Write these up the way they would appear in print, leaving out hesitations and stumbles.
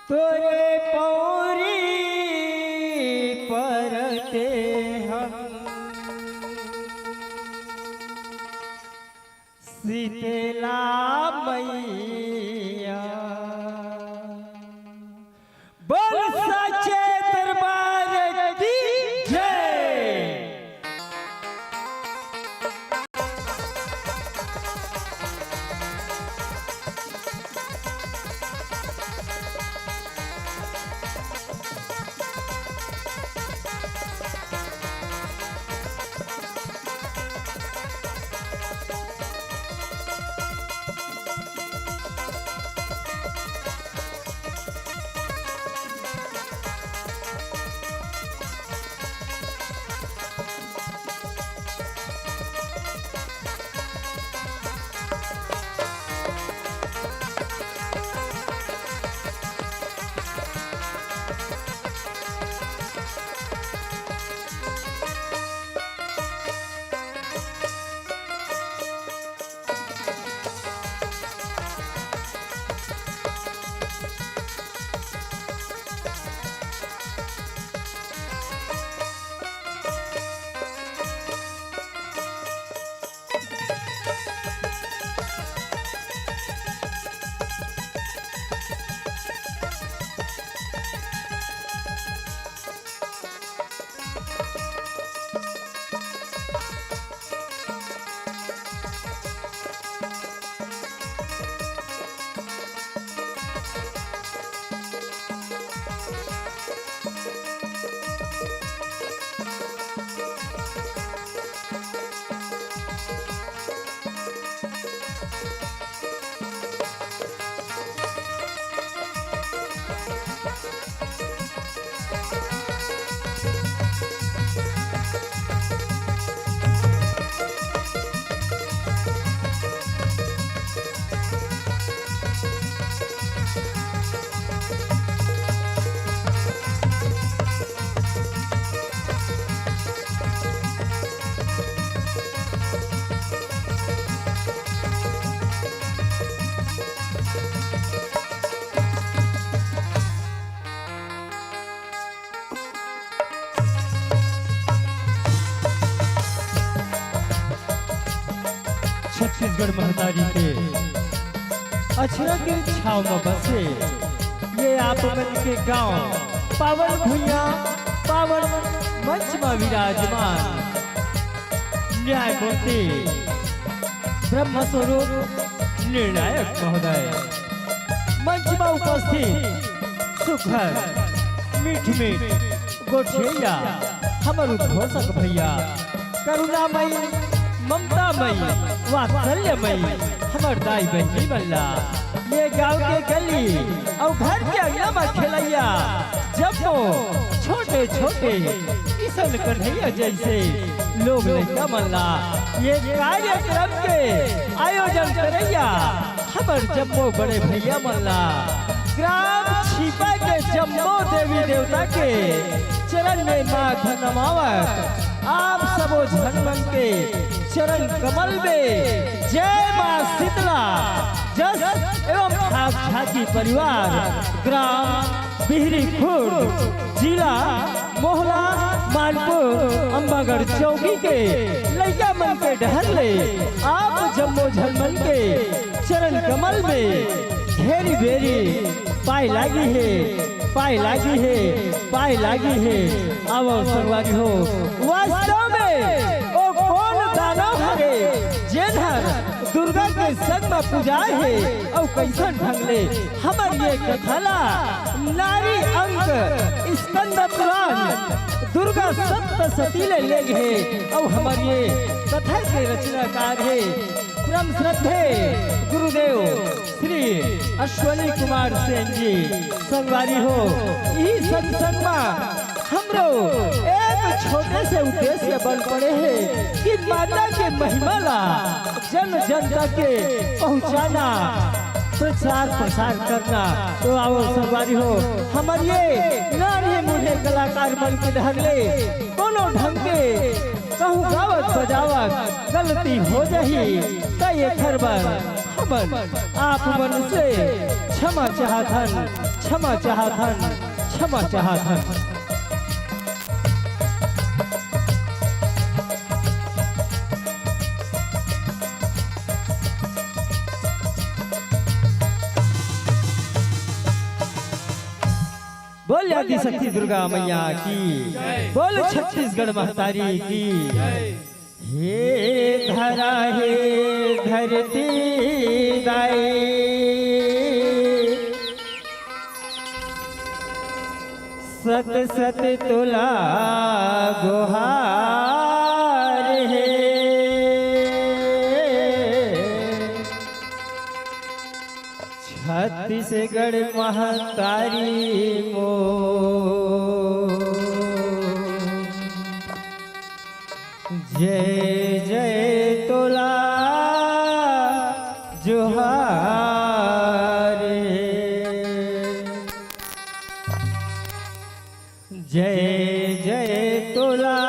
तोरे पौरी परते हम शीतला मैया बोल सच्चे दरबार की जय। छत्तीसगढ़ महतारी के अछरा के छाव में बसे ये आप मन के गांव पावन भुइया पावन मंच में विराजमान न्यायमूर्ति ब्रह्मस्वरूप निर्णायक महोदय मंच में उपस्थित सुखर मीठ मीठ गोठिया हमर उद्घोषक भैया करुणामयी ममतामयी वात्सल्यमयी हमर दाई बहनी बल्ला ये गांव के गली और घर के अंगना में खेलैया जब वो छोटे छोटे किशन कन्हैया जैसे लोग लड़का मल्ला ये कार्यक्रम के आयोजन करैया हमर जम्मो बड़े भैया मल्ला ग्राम छिपा के जम्मो देवी देवता के चरण में माथ नमावत आप सबो झनमन के चरण कमल में जय मां शीतला जस एवं ठाक ठाकी परिवार ग्राम बिहरी खुर्द जिला मोहला मानपुर अम्बागढ़ चौकी के लड़का मन के ढहले आप जम्मो झनमन के चरण कमल में घेरी बेरी पाई लागी है पाई लागी है पाई लागी है अब सरवारी हो वास्तव में ओ कौन दानव है जेधर दुर्गा के संग में पूजाए है और कैसन ढंगले हमर ये कथला नारी अंक स्कंद पुराण दुर्गा सप्तशती ले है और हमर ये कथा के रचनाकार है परम श्रद्धे गुरुदेव श्री अश्वनी कुमार सेन जी संगवारी हो यही संग हमरो एक छोटे से उद्देश्य बन पड़े हैं कि माता के महिमा ला जन जन तक के पहुँचाना प्रचार प्रसार करना। तो आओ संगवारी हो हमारे ये नारी मुझे कलाकार बन के ढंगले दोनों ढंग के कहूँ गावत बजावत गलती हो जाही तो ये खरबर हमन आप मन से क्षमा चाहतन क्षमा चाहथन, क्षमा चाहथन। बोल आदि शक्ति दुर्गा मैया की, बोल छत्तीसगढ़ महतारी की। हे धरा हे धरती दाई, सत सत तुला गुहार है। छत्तीसगढ़ महतारी मो जय जय तोला जोहार, जय जय तोला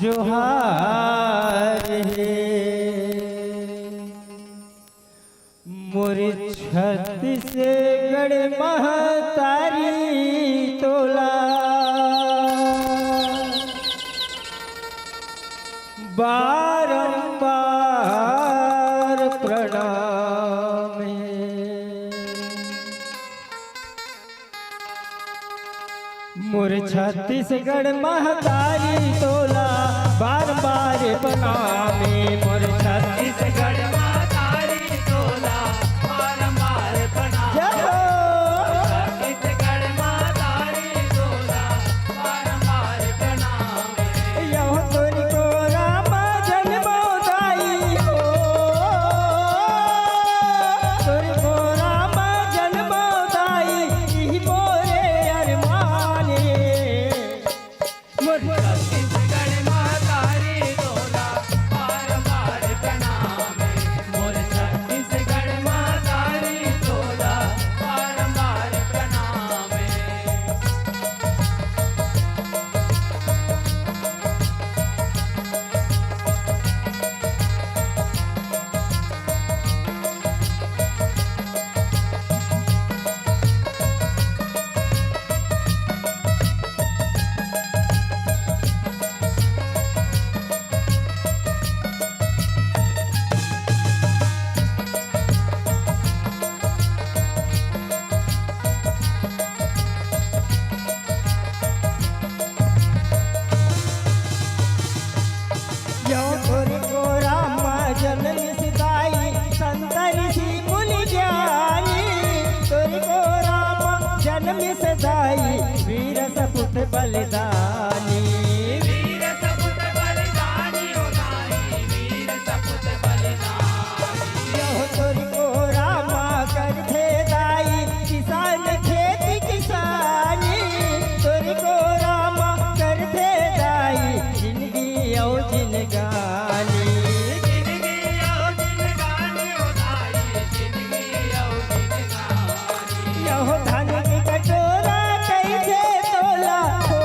जोहार है। मोर छत्तीसगढ़ महतारी तोला बारंबार प्रणाम है। मोर छत्तीसगढ़ महतारी तोला बारंबार प्रणाम है। मोर छत्तीसगढ़ महतारी तोला बारंबार प्रणाम। छत्तीसगढ़ महतारी तोला बारंबार प्रणाम। यह तोरी को राम जन्मोदाई हो, तोरी को राम जन्मोदाई मोरे अरमाने। मोर छत्तीसगढ़ महतारी तोला बारंबार प्रणाम। मोर छत्तीसगढ़ महतारी तोला बारंबार प्रणाम। यो तोरी को राम जन्म सिदाई संत ऋषि मुनि ज्ञानी। तोरी को राम जन्म सिदाई वीर सपुत बलिदानी। वीर सपुत बलिदानी होताई, वीर सपुत बलिदानी। यो तोरी को राम कर थे दाई किसान खेती किसानी। तोरी को राम कर थे दाई जिंदगी और जिनगानी। जिंदगी और जिनगानी होताई, जिंदगी और जिनगानी। यहो धान की कटोरा कैसे तोला हो,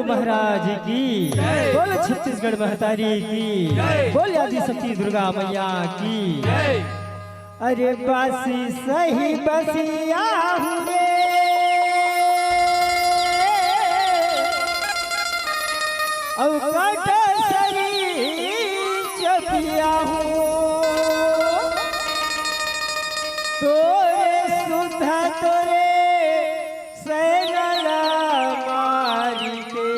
महाराज की, बोलो छत्तीसगढ़ महतारी की, बोल आदि शक्ति दुर्गा मैया की। अरे बासी सही बसिया हुए अवकाट सरी चपिया हूँ तोरे सुधा तोरे सैनला मारी के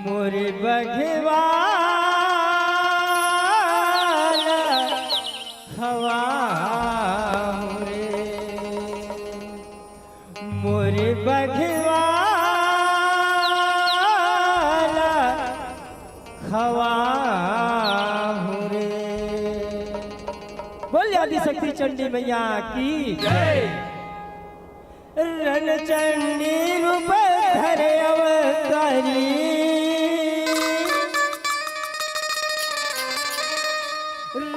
मोरे बघवाला हवा रे मोरे बघवाला हवा रे। बोल आदि शक्ति चंडी मैया की जय। रण चंडी रूप धरे अवतारी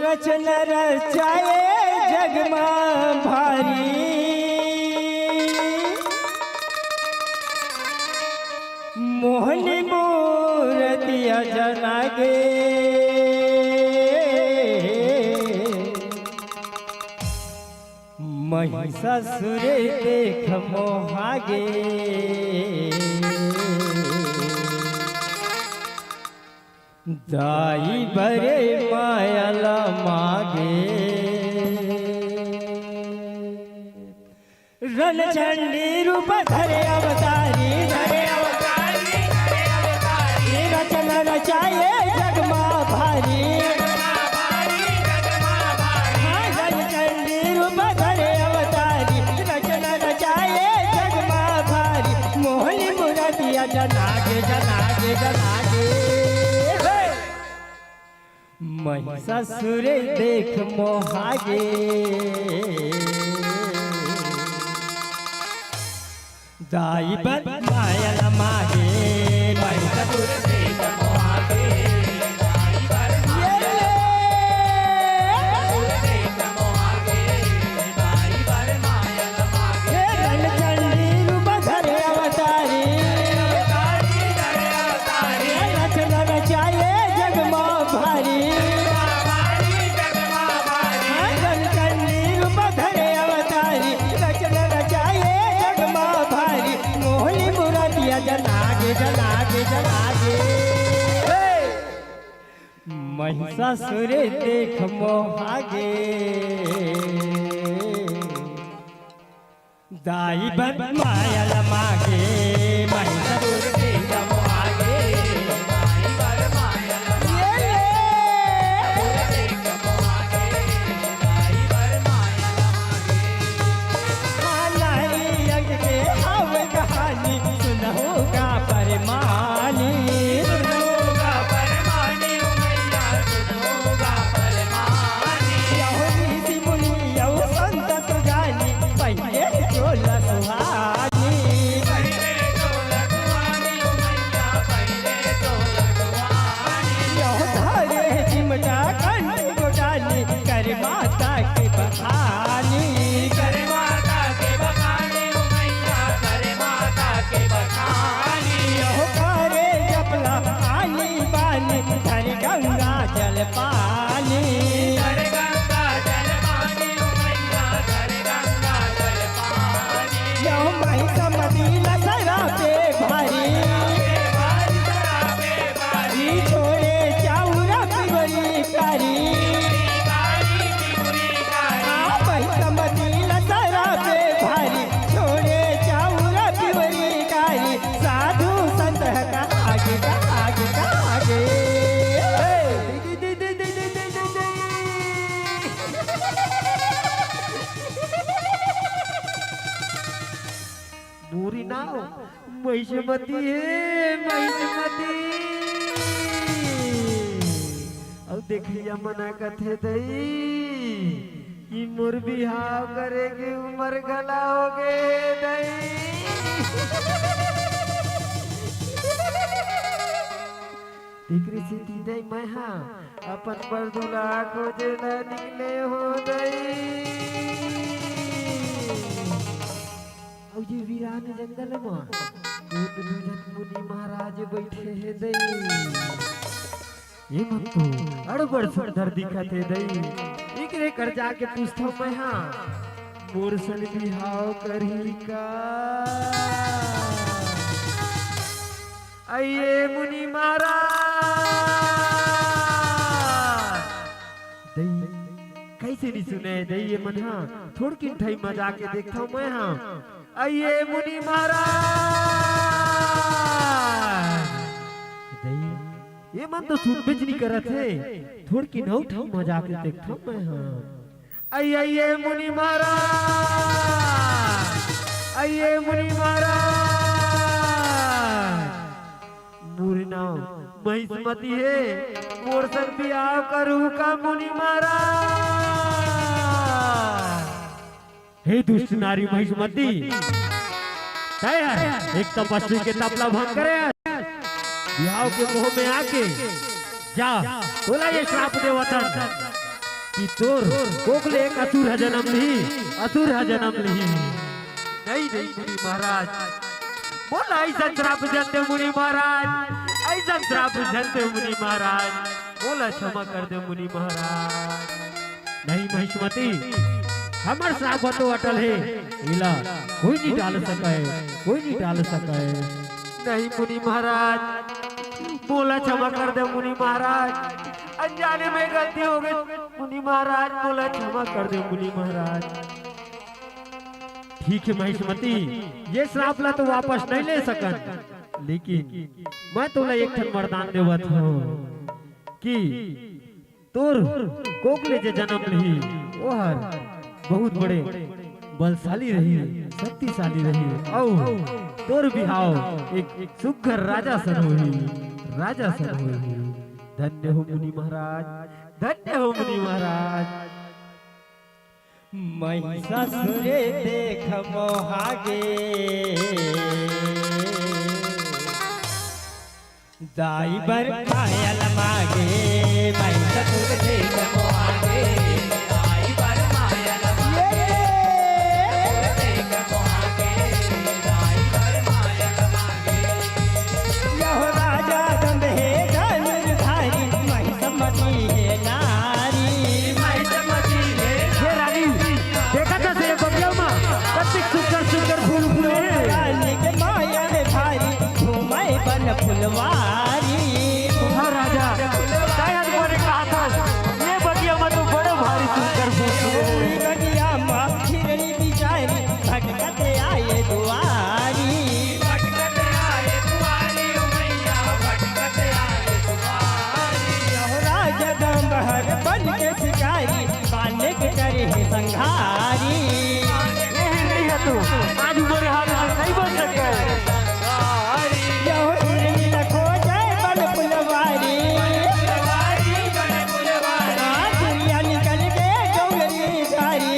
रचन रचाए जगमा भारी मोहनी मूर्तिया जनागे महिषासुर देख मोहागे दाई बरे मायाला मागे रण चंडी रूप धरे अवतारी रचन रचाए जगमा भारी रण चंडी रूप धरे अवतारी रचन रचाए जगमा भारी मोहनी मूर्तिया जनागे जनागे जनागे महिषासुर देख मोहागे दाई बन मायल मागे महिषासुर देख मोहागे दाई बन मायल मागे दाई बन मायल मागे रणचंडी रूप धरे अवतारी रचन रचाए जगमा भारी रणचंडी रूप धरे अवतारी रचन रचाए जगमा भारी मोहनी मूर्तिया जनागे जनागे जनागे महिषासुर देख मोहागे दाई बन मायल मागे महिषासुर देख मोहागे दाई बन मायल मागे देख मोहागे दाई बन मायल मागे नारी यज्ञ के हव कहानी सुनहोगा परमानी सुनहोगा परमानी मैया सुनहोगा परमानी यहो ऋषि मुनि यहो संत सुजानी पहले चोला सुहानी पहले चोला सुहानी मैया पहले चोला सुहानी यहो धारे चिमटा कंठ गोटानी कर माता के बखानी कर माता के बखानी मैया कर माता के बखानी यहो करे जपला आनी बानी धर गंगा जल पानी धर गंगा जल पानी मैया धर गंगा जल पानी यहो महिषमती लसरा पे भारी छोड़े चाउरा पिवरी कारी महिषमती लसरा पे भारी छोड़े चाउरा पिवरी कारी साधु संत का आगे का आगे का आगे बुरी ना हो महिषमती है महिषमती अब देखिया मना कथे दई कि मोर बिहाव करेगी उम्र गला हो गे दई दिकरी से दीदी मैं हाँ अपन पर दूल्हा खोजे न निकले हो दई और ये वीरान जंगल में दुजन मुनि महाराज बैठे हैं दई। ये मन तो अड़बड़ सुंदर दिखत है दई। एकरे कर जाके पूछता मैं हाँ मोर सन बिहाव करी का। आइए मुनि महाराज दई कैसे नहीं सुने दई ये मन हाँ थोड़की ठई मजा के देखता हूँ मैं हाँ। आइए मुनि महाराज दई ये मन तो सुन बिच नहीं करत है थोड़की नौ ठई मजा के देखता हूँ मैं हाँ। आइए मुनि महाराज आइए मुनि महाराज मोर नाम महिष्मती है मोर संग बियाह करू का मुनि महाराज। हे दुष्ट नारी महिष्मती एक तपस्वी के तपला भंग करे बियाह के मोह में आके जा बोला ये श्राप दे वतन कि तोर कोकले एक असुर है जन्म ली असुर है जन्म ली। नहीं नहीं मुनि महाराज बोला ऐसा श्राप जनते मुनि महाराज ऐसा श्राप जनते मुनि महाराज बोला क्षमा कर दे मुनि महाराज। नहीं महिष्मती हमर श्राप तो अटल है इला कोई नहीं डाल सका है कोई नहीं डाल सका है। नहीं मुनि महाराज बोला क्षमा कर दे मुनि महाराज अनजाने में गलती हो गई मुनि महाराज बोला क्षमा कर दे मुनि महाराज। ठीक है महिष्मती ये श्राप ला तो वापस नहीं ले सकन लेकिन मैं तोला एक ठन वरदान देवत हूँ कि तोर कोकले जे जन्म रही वो हर बहुत बड़े बलशाली रही शक्तिशाली रही औ तोर बिहाव एक सुघर राजा सन होई राजा सन होई। धन्य हो मुनि महाराज धन्य हो मुनि महाराज। महिषासुरे देख मोहागे दाई बर पायल मागे महिषासुर देख मोहागे दाई बर पायल मागे देख मोहागे दाई बर पायल मागे। यहो राजा दंड है धनुर्धारी महिषमती है नारी महिषमती है। हे रानी देखा था से बगिया में कति सुंदर सुंदर फूल फूले रानी के माया में भारी घूमे बन फुलवारी। हाँ राजा शायद मैंने कहा था ये बगिया में तो बड़े भारी सुंदर फूल फूले। बगिया माँ हिरणी बिचारी भटकते आए दुआरी भटकते आए दुआरी मैया भटकते आए दुआरी। राजा दम्बहर बन के शिकारी पाने के करे है संघारी। नहीं है तू आज मेरे हाथ में नहीं बन सके। यहो हिरणी लखो जाए बन फुलवारी दुनिया निकल के डोंगरी धारी।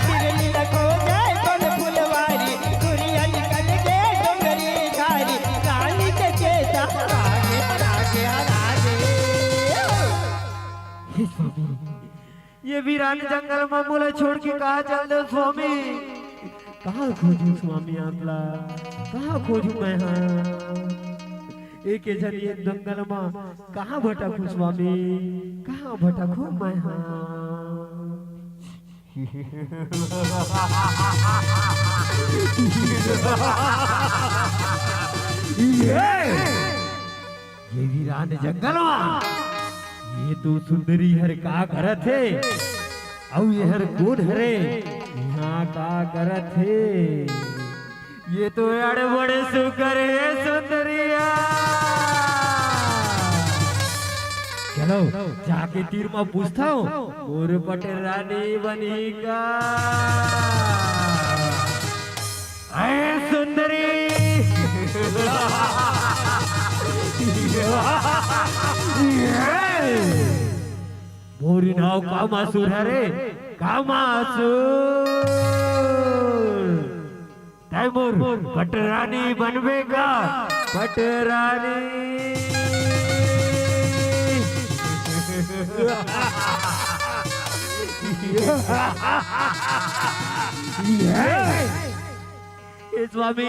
हिरणी लखो जाए बन फुलवारी दुनिया निकल के डोंगरी धारी। रानी के चेता आगे आगे आगे। हे स्वामी ये वीरान जंगल में मुझे छोड़ के कहा चल दो स्वामी। कहाँ खोजू स्वामी आपला कहाँ खोजू मैं हाँ एक जरिए जंगल में कहाँ भटकू स्वामी कहाँ भटकू मैं हाँ। ये वीरान जंगल में ये तो सुंदरी हर का करत है औ ये हर कौन हरे यहाँ का करत है। ये तो अड़े बड़े सुकर है सुंदरिया। चलो जाके तीर में पूछता हूँ मोर पटे रानी बनी का। अरे सुंदरी मोरी नाव कामासुर है रे कामासुर तैमूर पटरानी बनवेगा पटरानी। ये स्वामी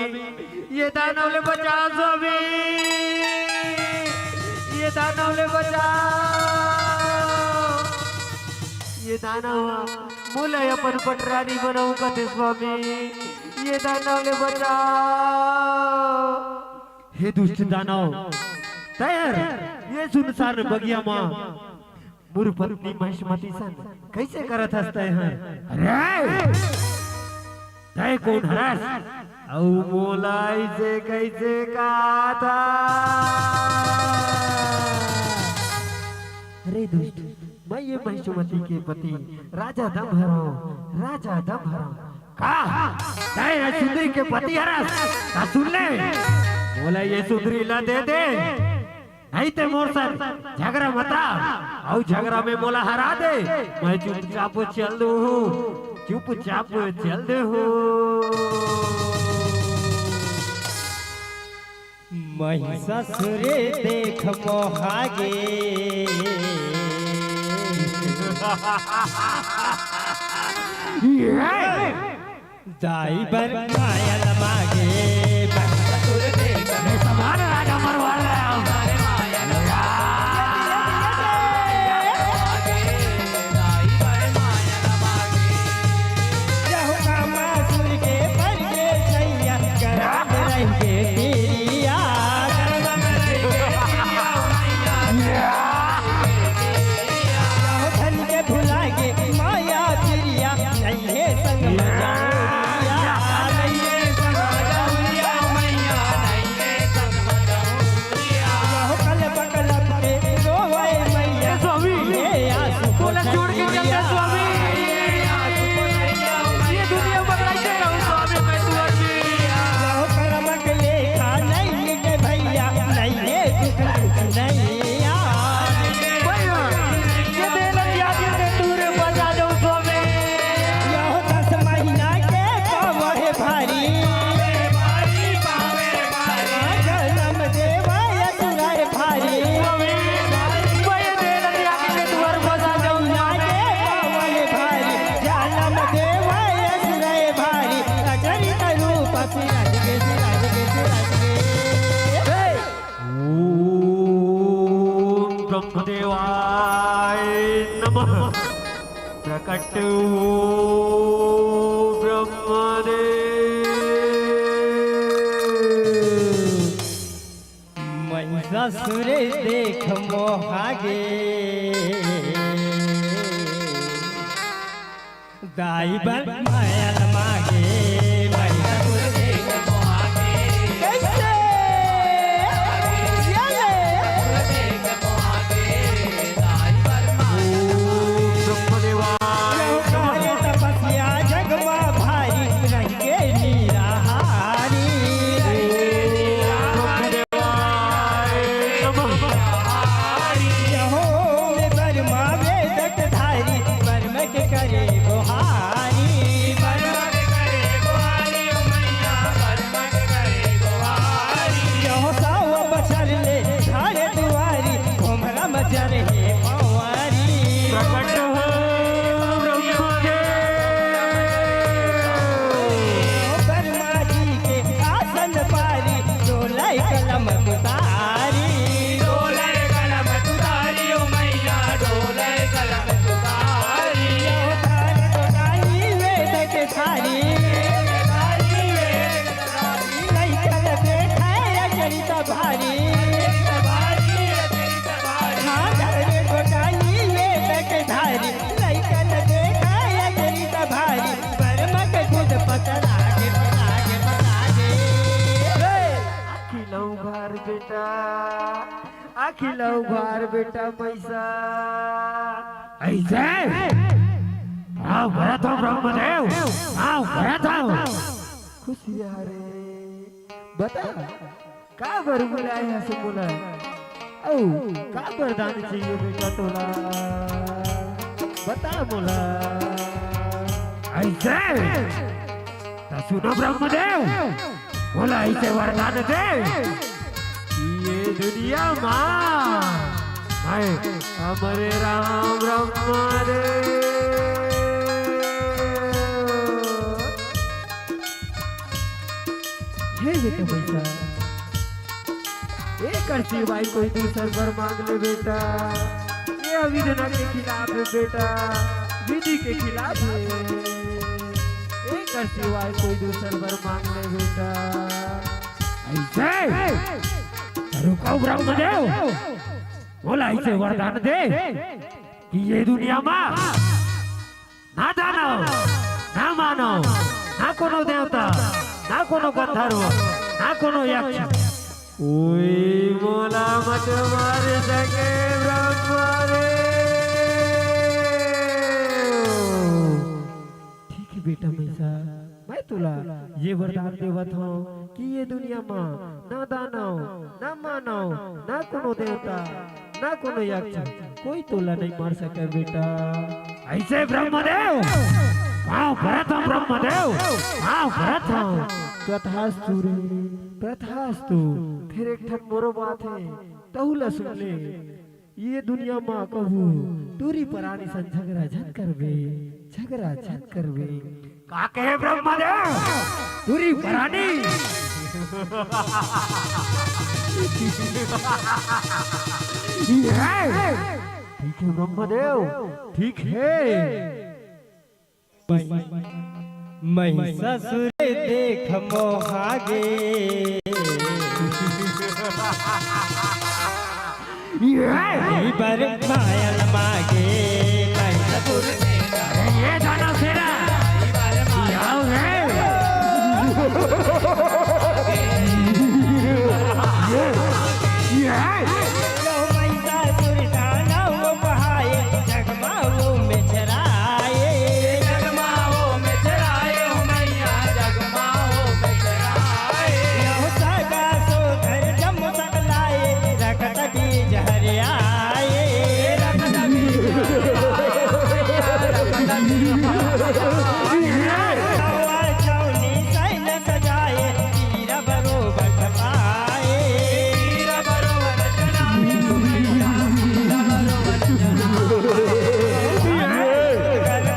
ये दानवले बचाओ स्वामी, ये दानवले बचाओ, ये दानव मुला अपन पटरानी बनाऊ का ते स्वामी, ये दानवले बचाओ। हे दुष्ट दानव तैयार ये सुनसान बगिया मां मुर पत्नी महिष्मती सन कैसे करत हसते हैं? अरे तय कौन हरस औ मोलाई से कैसे कहा था? अरे दुष्ट मैं ये महिष्मती के पति राजा दमहरो का तय सुंदरी के पति हरस का सुन ले बोला ये सुंदरी ला दे दे नहीं ते मोर सर झगड़ा मता और झगड़ा में मोला हरा दे, मैं चुपचाप चल दू चुपचाप चल दे हो। महिषासुरे देख मोहागे दाई बर माया लमागे महिषासुर देख समान राजा मरवा रहा हूं ब्रह्मदेवाय नमः। प्रकट हो ब्रह्मदेव। महिषासुरे देख मोहागे दाई बर माया लमागे महिषासुर देख मोहागे कैसे खिलाऊ भार बेटा पैसा ऐसे आओ भरत हो ब्रह्मदेव आओ भरत हो खुशी रे बता का बर बुलाए है से बोला ओ का वरदान चाहिए बेटा तोला बता बोला ऐसे तो सुनो ब्रह्मदेव बोला ऐसे वरदान दे ये दुनिया मां मैं हमारे राम ब्रह्मदेव हे बेटा पैसा एक अर्सी भाई कोई दूसर पर मांग ले बेटा, ये अविधना के खिलाफ है बेटा, विधि के खिलाफ है। एक अर्सी भाई कोई दूसर पर मांग ले बेटा। ऐसे रुको ब्रह्मदेव, बोला ऐसे वरदान दे कि ये दुनिया में ना दानव ना मानव ना कोनो देवता ना कोनो गंधर्व ना कोनो यक्ष कोई मोला मत मार सके ब्रह्मदेव। ठीक है बेटा मैसा, मैं तुला ये वरदान देवत हूँ कि ये दुनिया में ना दानव ना मानव ना कोनो देवता ना कोनो यक्ष कोई तुला नहीं मार सके बेटा। ऐसे ब्रह्मदेव हाँ भरत हम ब्रह्मदेव, हाँ भरत हम। तथास्तु रे तथास्तु। फिर एक ठन मोरो बात है तहुला सुन ले, ये दुनिया माँ कहू दूरी परानी सन झगड़ा झन करबे, झगड़ा झन करबे। का कहे ब्रह्मदेव दूरी परानी ठीक है ब्रह्मदेव ठीक है। महिषासुर देख मोहागे, बर मायल मागे। महिषासुर ये दाना सेना आओ है महिषासुर दानव बहाए, जगमाओ में चराए, जगमाओ में चराए, मैया जगमाओ में चराए। यहो सगा सो घर जम सकलाए, रखत बीज हरियाए, रखत बीज छौनी सैन सजाए, तीर बरोबर छपाए, तीर बरोबर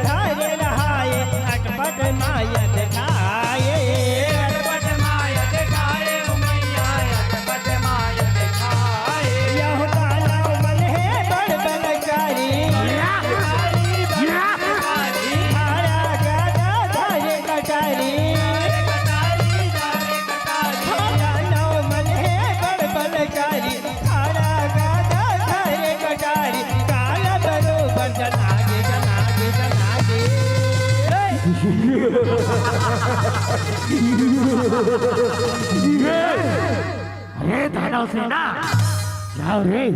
धारे रहाए, अटपट माया दिखाए, अटपट माया दिखाए, मैया अटपट माया दिखाए। यह दानव मन है बड़ बलकारी, हारा गादा धारे कटारी, दानव मन है बड़ बलकारी, हारा गादा धारे कटारी, काला बरोबर जनागे जनागे जनागे। अरे दानव सेना जाओ रे, ये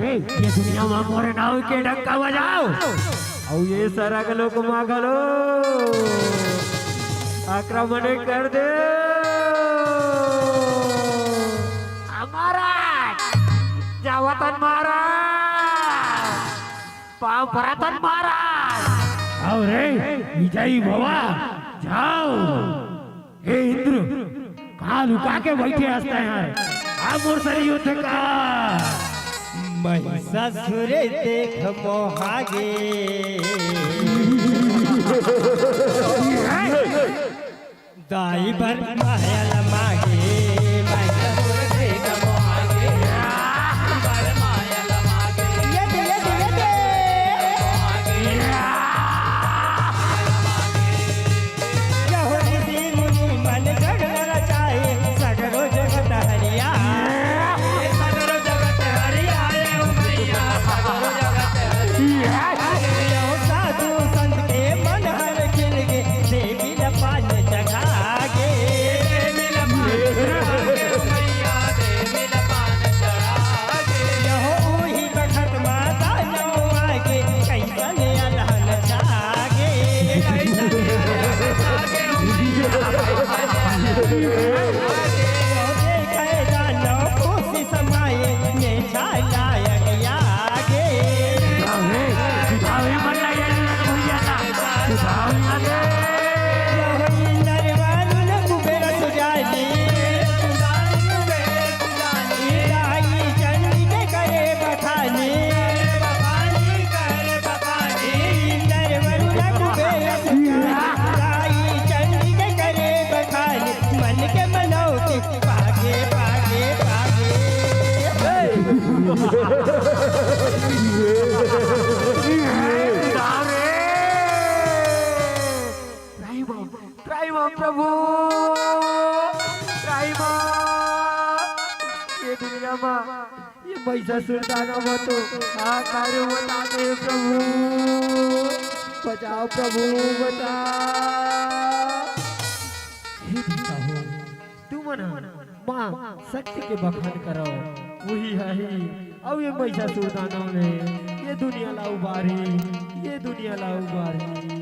दुनिया में मोरे नाव के डंका बजाओ और ये सारा गलो को मांगलो आक्रमण कर दे। हमारा जावतन महाराज पाव भरतन महाराज आओ रे विजयी भवा जाओ। हे इंद्र कहाँ लुका के बैठे हंसते हैं, आप मोर युद्ध का। महिषासुर देख मोहागे, दाई भर मायल मागे। महिषासुर देख मोहागे, भर मायल मागे। यद यद यद यहो ऋषि मुनि मन गढ़ रचाए, सगरो जगत हरियाए, सगरो जगत हरियाए, मैया सगरो जगत हरियाए। यहो साधु संत के मन हर खिल गे, देवी न पान जगागे, देवी न पान प्रभु ये दुनिया में ये महिषासुर दानव तो कार्य बताते प्रभु बचाओ प्रभु बचा तुम माँ शक्ति के बखान करो वही है अब ये महिषासुर दानव ने ये दुनिया ला उबारी ये दुनिया ला उबारी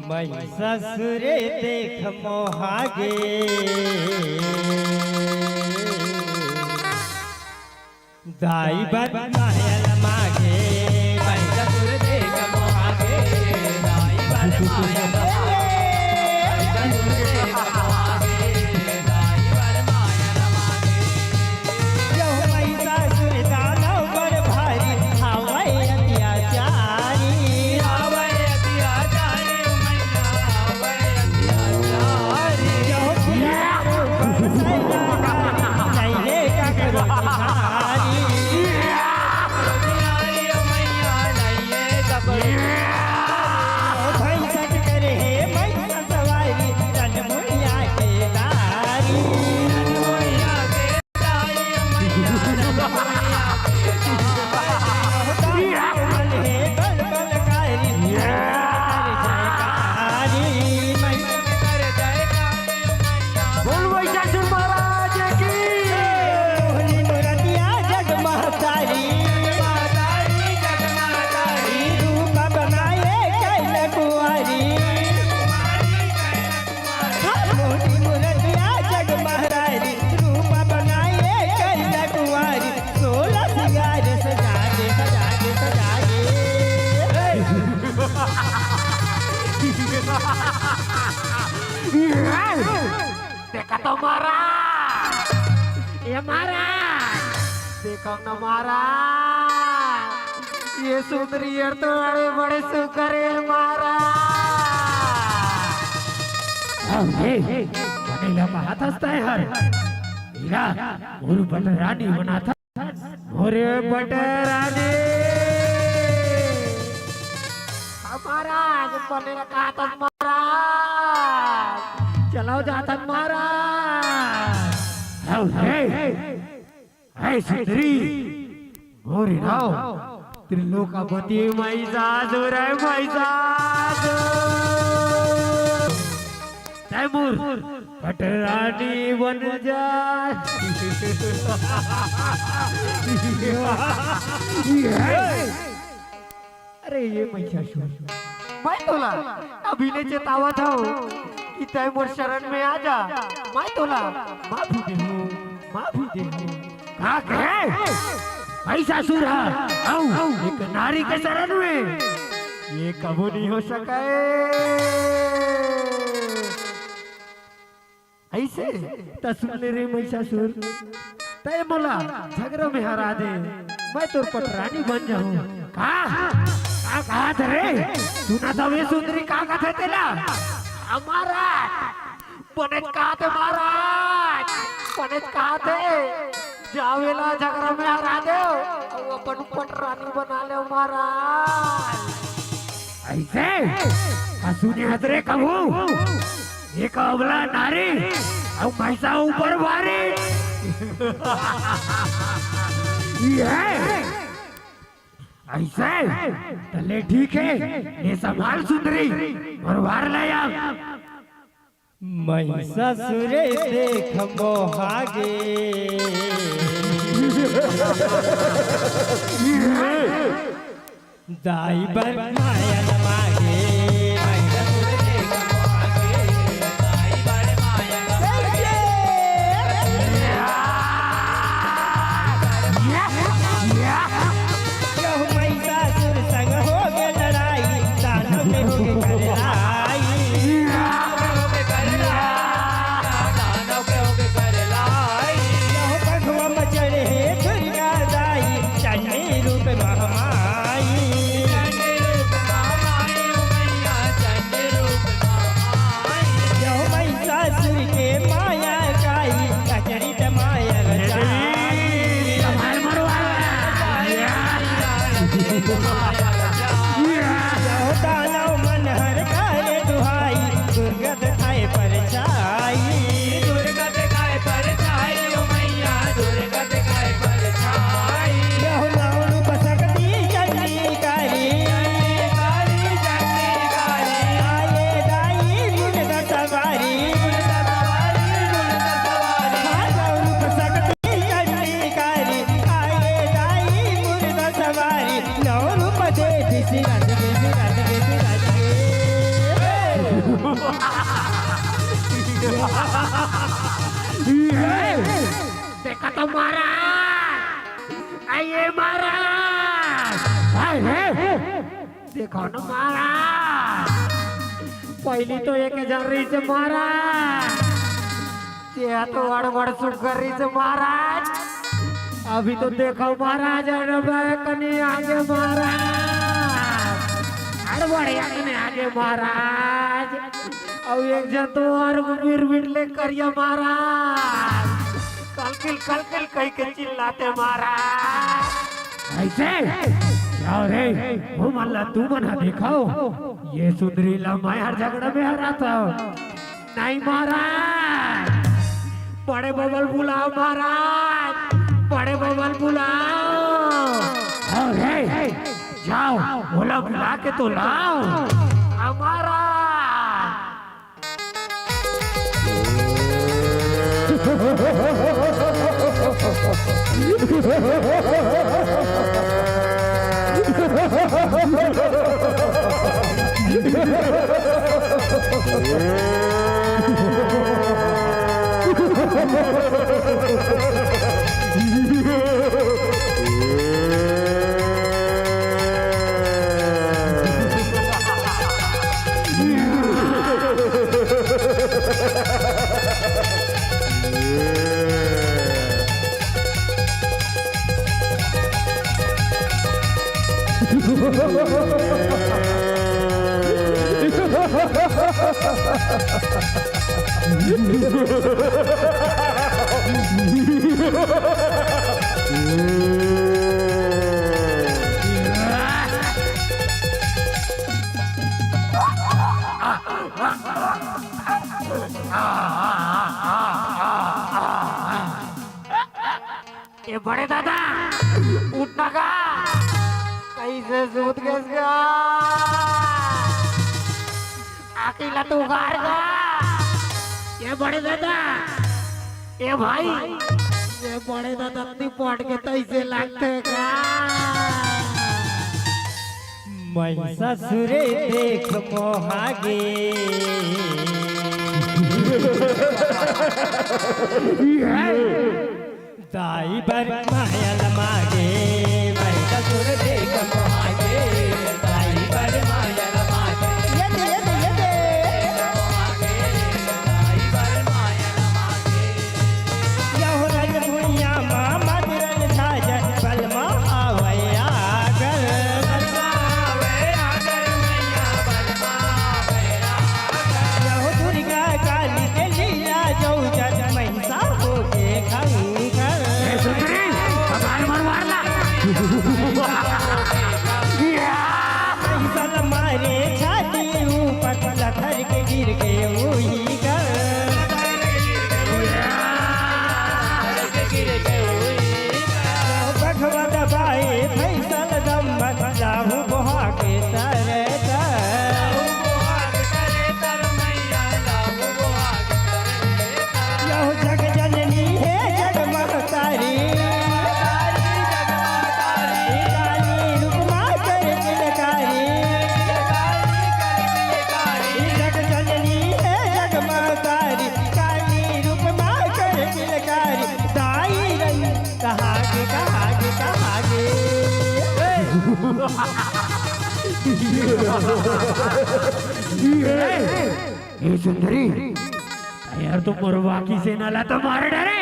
महिषासुरे देख मोहागे दाई बन मायल मागे महिषासुर देख मोहागे दाई बन मायल मागे दाई बन मायल मागे यो महिषासुर दानव बड़ भारी हवाई अत्याचारी देखा तो मारा ये मारा देखो न मारा ये सुंदरी तो बड़े बड़े सुकरे मारा बनेला का हाथ हंसता है हर हीरा और बटर रानी बना था अरे बटर रानी हमारा बनेला का हाथ मारा चलाओ जाता महाराज हे सुंदरी मोरी नाव त्रिलोकापति महिषासुर है महिषासुर तैमूर पटरानी बन जा अरे ये महिषासुर मैं तोला अभी ने चेतावा था कि तैमूर शरण में आ जा मैं तोला माफी दे कहा कहे महिषासुर आओ एक नारी के शरण में ये कबू नहीं हो सके ऐसे तस्वीर रे महिषासुर तय मोला झगड़ा में हरा दे मैं तो पटरानी बन जाऊं कहा रे सुना था वे सुंदरी कहा थे तेरा हमारा पनेत कहा थे महाराज पनेत कहा थे जावेला झगड़ा में हरा दे अपन पटरानी बना ले महाराज ऐसे सुने हजरे कहू एक अबला नारी और पैसा ऊपर भारी ऐसे तले ठीक है ये संभाल सुंदरी और वार ले आ महिषासुर देख मोहागे दाई बन मायल मागे महिषासुर देख मोहागे दाई बन मायल मागे यो महिषासुर संग हो गे लड़ाई दानव में हो गे करलाई दानव मन हर करे दुहाई दुर्गत खाए परछाई दुर्गत काय परछाई ओ मैया दुर्गत काय परछाई यहो नाव रूप सकती चंडीकारी काली जंगी काली आये दाई मुर्ग सवारी हाँ नाव रूप सकती चंडीकारी आये दाई मुर्ग सवारी नाव रूप दे बिसिराज गे बिराज गे बिराज गे देखा तो महाराज आइए महाराज देखो ना महाराज पहली तो एक जन रही से महाराज ये तो बड़ सुगर रही से महाराज अभी तो देखो महाराज कने आगे महाराज अरे बढ़िया कने आगे महाराज अब एक जन तो और बीर ले करिया महाराज कल कहीं के चिल्लाते महाराज ऐसे जाओ रे वो मल्ला तू मना दिखाओ ये सुंदरी लम्बा हर झगड़ा में हरा था नहीं महाराज बड़े बबल बुलाओ महाराज बड़े बबल बुलाओ अरे जाओ बोला बुला के तो लाओ हमारा ये बड़े दादा उठना का कैसे सूत गया अकेला तो उगार गा ये बड़े दादा ये भाई ये बड़े दादा पट के तैसे लगते का महिषासुरे देख मोहागे दाई बर माया लमागे महिषासुर देख मोहागे दाई बर माया लमागे यदे यदे यदे दाई बर माया लमागे यहो रज भुइया मा मधुरन छाजन बलमा आवया गर यहो दुर्गा काली के लीला जौजन महिषा हो के खंकर महिषा मारे छाती ऊपर लथर के गिर गए वही कर बखवा दबाए फैसल दम्मत लाहू बोहा के तरे यहो जग जननी है जग महतारी काली रुकमा कर किलकारी जग जननी है जग महतारी काली रुकमा कर किलकारी दाई रंग कहागे कहागे कहागे ये सुंदरी यार तुम मोरवाकी से नाला तो मार डरे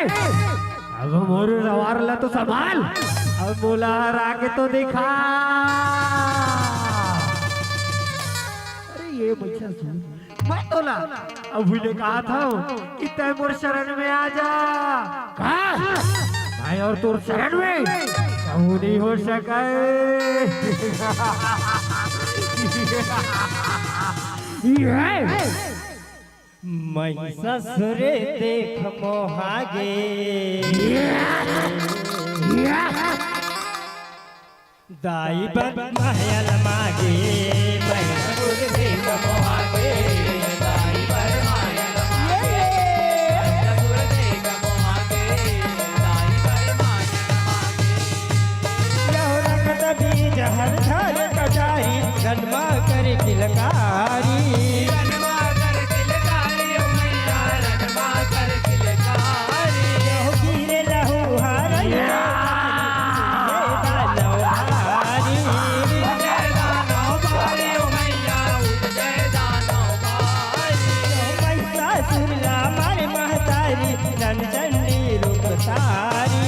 अब मोर सवार ला तो संभाल अब बोला आके तो देखा अरे ये महिषासुर मैं तोला अब ने कहा था कि तैमूर शरण में आ जा कहा भाई और तोर शरण में कहूँ नहीं हो सके। महिषासुर देख मोहागे दाई बन महल मागे महिषासुर देख मोहागे दाई पर मायल मागे महिषासुर देख मोहागे दाई पर मायल मागे रखत बीज हर धर कटाई गनमा कर किलकारी रनमा कर किलकारी ओ मैया रनमा कर किलकारी लहू गिरे लहू हारैया दानवारी जय दानव भारी ओ मैया जय दानव भारी महिषासुर मारे महतारी नन चंडी रूप सारी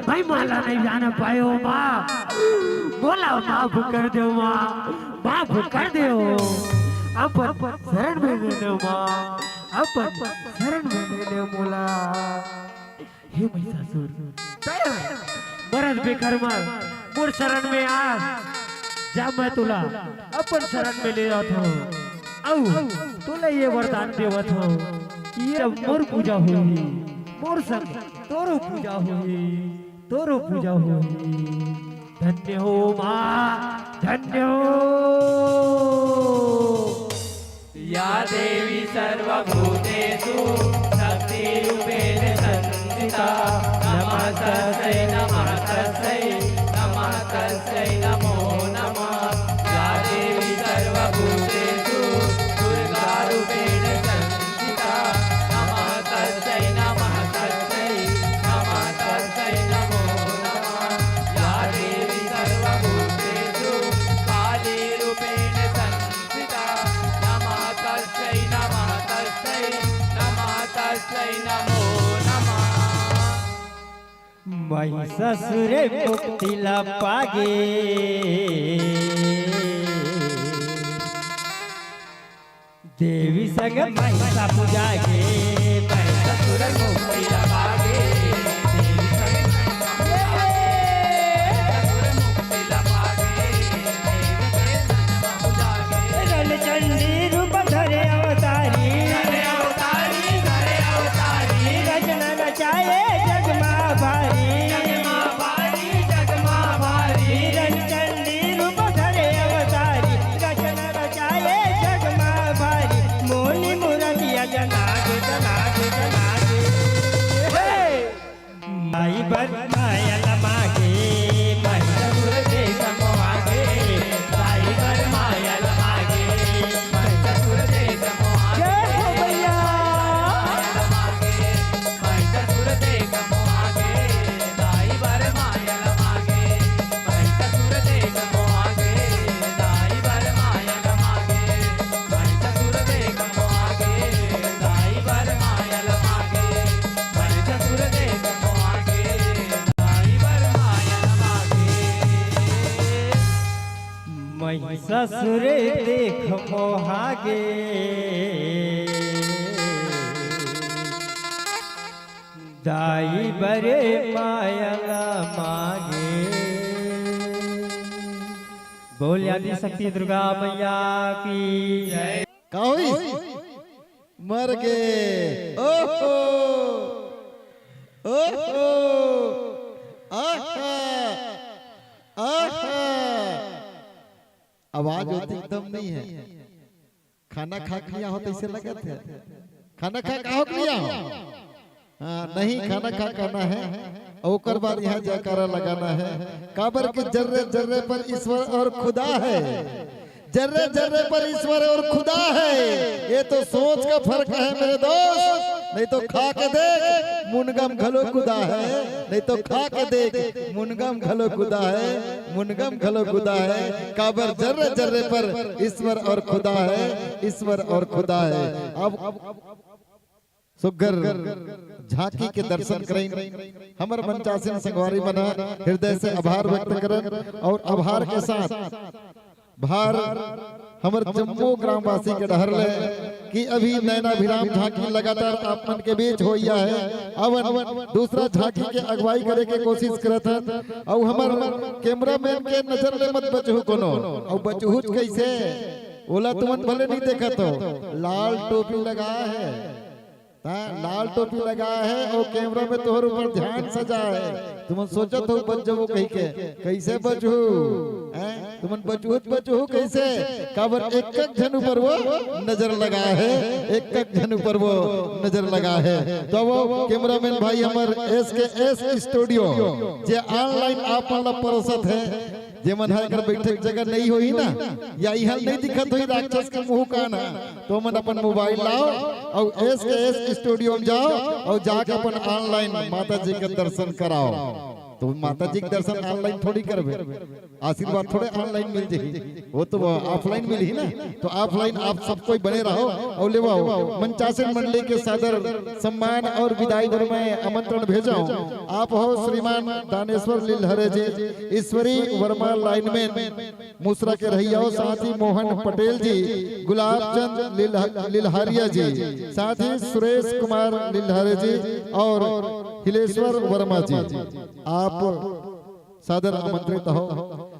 मैं माला नहीं जाना पायो माँ बोला माफ कर दो माँ माफ कर दो अब शरण में ले लो माँ अब शरण में ले लो मोला हे महिषासुर मरद बेकर्मा मोर शरण में आ जा मैं तुला अपन शरण में ले जाता हूँ औ तुला ये वरदान देवत हूँ कि जब मोर पूजा हुई मोर संग तोरो पूजा हुई धन्य हो माँ धन्य हो या देवी सर्वभूतेषु शक्तिरूपेण संस्थिता नमस्तस्यै नमस्तस्यै नमस्तस्यै नमो नमः या देवी सर्वभूतेषु दुर्गारूपेण संस्थिता नमस्तस्यै नमस्तस्यै नमस्तस्यै नमो नमः या देवी सर्वभूतेषु कालीरूपेण संस्थिता नमस्तस्यै नमस्तस्यै नमस्तस्यै नमो नमः महिषासुर मुक्ति ला पागे देवी संग महिषा पूजागे महिषासुर मुक्ति ला पागे देवी संग मुक्ति ला पागे देवी संग पूजागे रन चंडी रूप धरे अवतारी रचना रचाए जगमा भारी रन चंडी रूप धरे अवतारी रचना रचाए जगमा भारी मोनी मुरतिया जनागे माई बर मायल मागे महिषासुर देख मोहागे दाई पर मायल मागे महिषासुर देख मोहागे जय हो भैया महिषासुर देख मोहागे दाई पर मायल मागे महिषासुर देख मोहागे दाई पर मायल मागे महिषासुर देख मोहागे दाई पर मायल मागे महिषासुर देख मोहागे दाई पर मायल मागे महिषासुर देख मोहागे दाई बरे मायला मागे बोल आदि शक्ति दुर्गा मैया की जय काहुई मर गए ओहो ओहो आहा आहा आवाज होती एकदम नहीं है खाना खा लिया हो तो ऐसे लगे थे खाना खा लिया हो हाँ नहीं खाना खा करना है ओकर बाद यहाँ जयकारा लगाना है। काबर के जर्रे जर्रे पर ईश्वर और खुदा है, जर्रे जर्रे पर ईश्वर और खुदा है। ये तो सोच का फर्क है मेरे दोस्त, नहीं तो खा के देख मुनगम घलो खुदा है, नहीं तो खा के देख मुनगम घलो खुदा है, मुनगम घलो खुदा है। काबर जर्रे जर्रे पर ईश्वर और खुदा है, ईश्वर और खुदा है। अब सुगर झांकी के दर्शन करें। हमर मंचासीन संगवारी बना हृदय से आभार व्यक्त करें और आभार के साथ भार हमर जम्मू ग्रामवासी के डहर ले कि अभी नैना विराम झांकी लगातार आप मन के बीच होइया है। अब दूसरा झांकी के अगुवाई करे के कोशिश करत है और हमर कैमरामैन के नजर ले मत बचहु कोनो। और बचहु कैसे ओला तुमन भले नहीं देखा तो लाल टोपी लगा है, लाल टोपी लगा है और कैमरा में तोहर ऊपर ध्यान सजा है। तुम सोचत हो बच जाओ कहीं के, कैसे बचू तुम बचू कैसे? काबर एक एक झन ऊपर वो नजर लगा है, एक एक झन ऊपर वो नजर लगा है। तो वो कैमरामैन भाई हमार SKS स्टूडियो जे ऑनलाइन आप परोसत है, जेमन कर बैठक जगह नहीं होई ना या यहाँ नहीं दिखत होई राक्षस के मुंह काना, तो मन अपन मोबाइल लाओ और SKS स्टूडियो में जाओ और जाके अपन ऑनलाइन माता जी के दर्शन कराओ। तो माता जी के दर्शन ऑनलाइन थोड़ी करबे, आशीर्वाद थोड़े ऑनलाइन मिल जाही, वो तो ऑफलाइन मिली ना। तो ऑफलाइन आप सब कोई बने रहो और ले आओ। मंचासन मंडली के सादर सम्मान और विदाई भर में आमंत्रण भेजाऊं। आप हो श्रीमान दानेश्वर लीलहरे जी, ईश्वरी वर्मा लाइनमैन मुसरा के रहिया, साथ ही मोहन पटेल जी, गुलाब चंद लीलहरिया जी, साथ ही सुरेश कुमार लीलहरे जी और हिलेश्वर वर्मा जी, आप सादर आमंत्रित हो।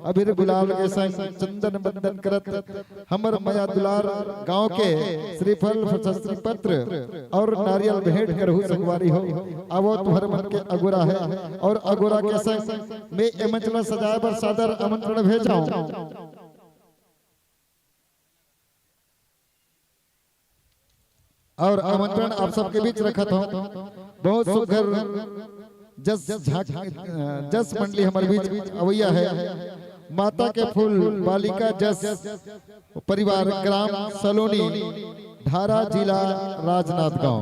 अबीर गुलाल के संग चंदन बंदन करत हमर माया दुलार गांव के श्रीफल शस्त्री पत्र और नारियल भेंट करहु संगवारी हो। आवो तुहर मन के अगोरा है और अगोरा के संग मैं एमचला सजाए पर सादर आमंत्रण भेजाऊं। और आमंत्रण आप सबके बीच रखत हो। बहुत सुघर जस मंडली हमारे बीच अवैया है। माता के फूल बालिका जस परिवार ग्राम सलोनी धारा जिला राजनांदगांव।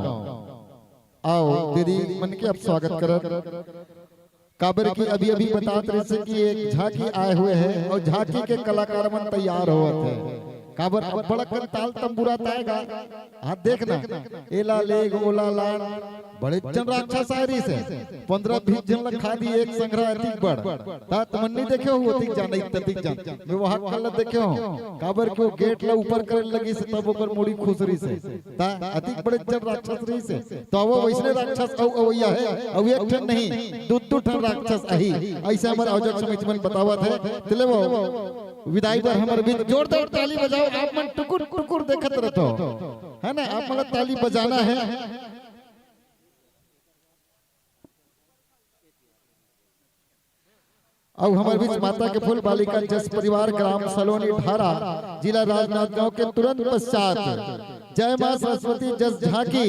आओ दीदी मन के अब स्वागत कर। काबर की अभी अभी बतात रहे से कि एक झांकी आए हुए हैं और झांकी के कलाकार मन तैयार हुए थे। काबर बड़ा कर ताल तंबूरा ताएगा, हाथ देखना एला लेग ओला लान बड़े जन राक्षस आयरी से 15-20 जन लखा दी एक संग्रह अतिक बड़ तात मन नहीं देखे हो अतिक जान इततिक जान मैं वहां कल देखे हो। काबर को गेट ला ऊपर करे लगी से तब ऊपर मुड़ी खुसरी से ता अतिक बड़े जन राक्षस रही से। तो वो वैसने राक्षस औ अवैया है, अब एक ठन नहीं दू ठन राक्षस अही ऐसे हमारे औजक समिति में बतावत है। तिले वो विदाई पर हमारे बीच जोरदार ताली बजाओ। आप मन टुकुर टुकुर देखत रहतो है ना, आप मन ताली बजाना है। और हमारे बीच माता के फूल बालिका जस परिवार ग्राम सलोनी ढारा जिला राजनांदगांव के तुरंत पश्चात जय मां सरस्वती जस झांकी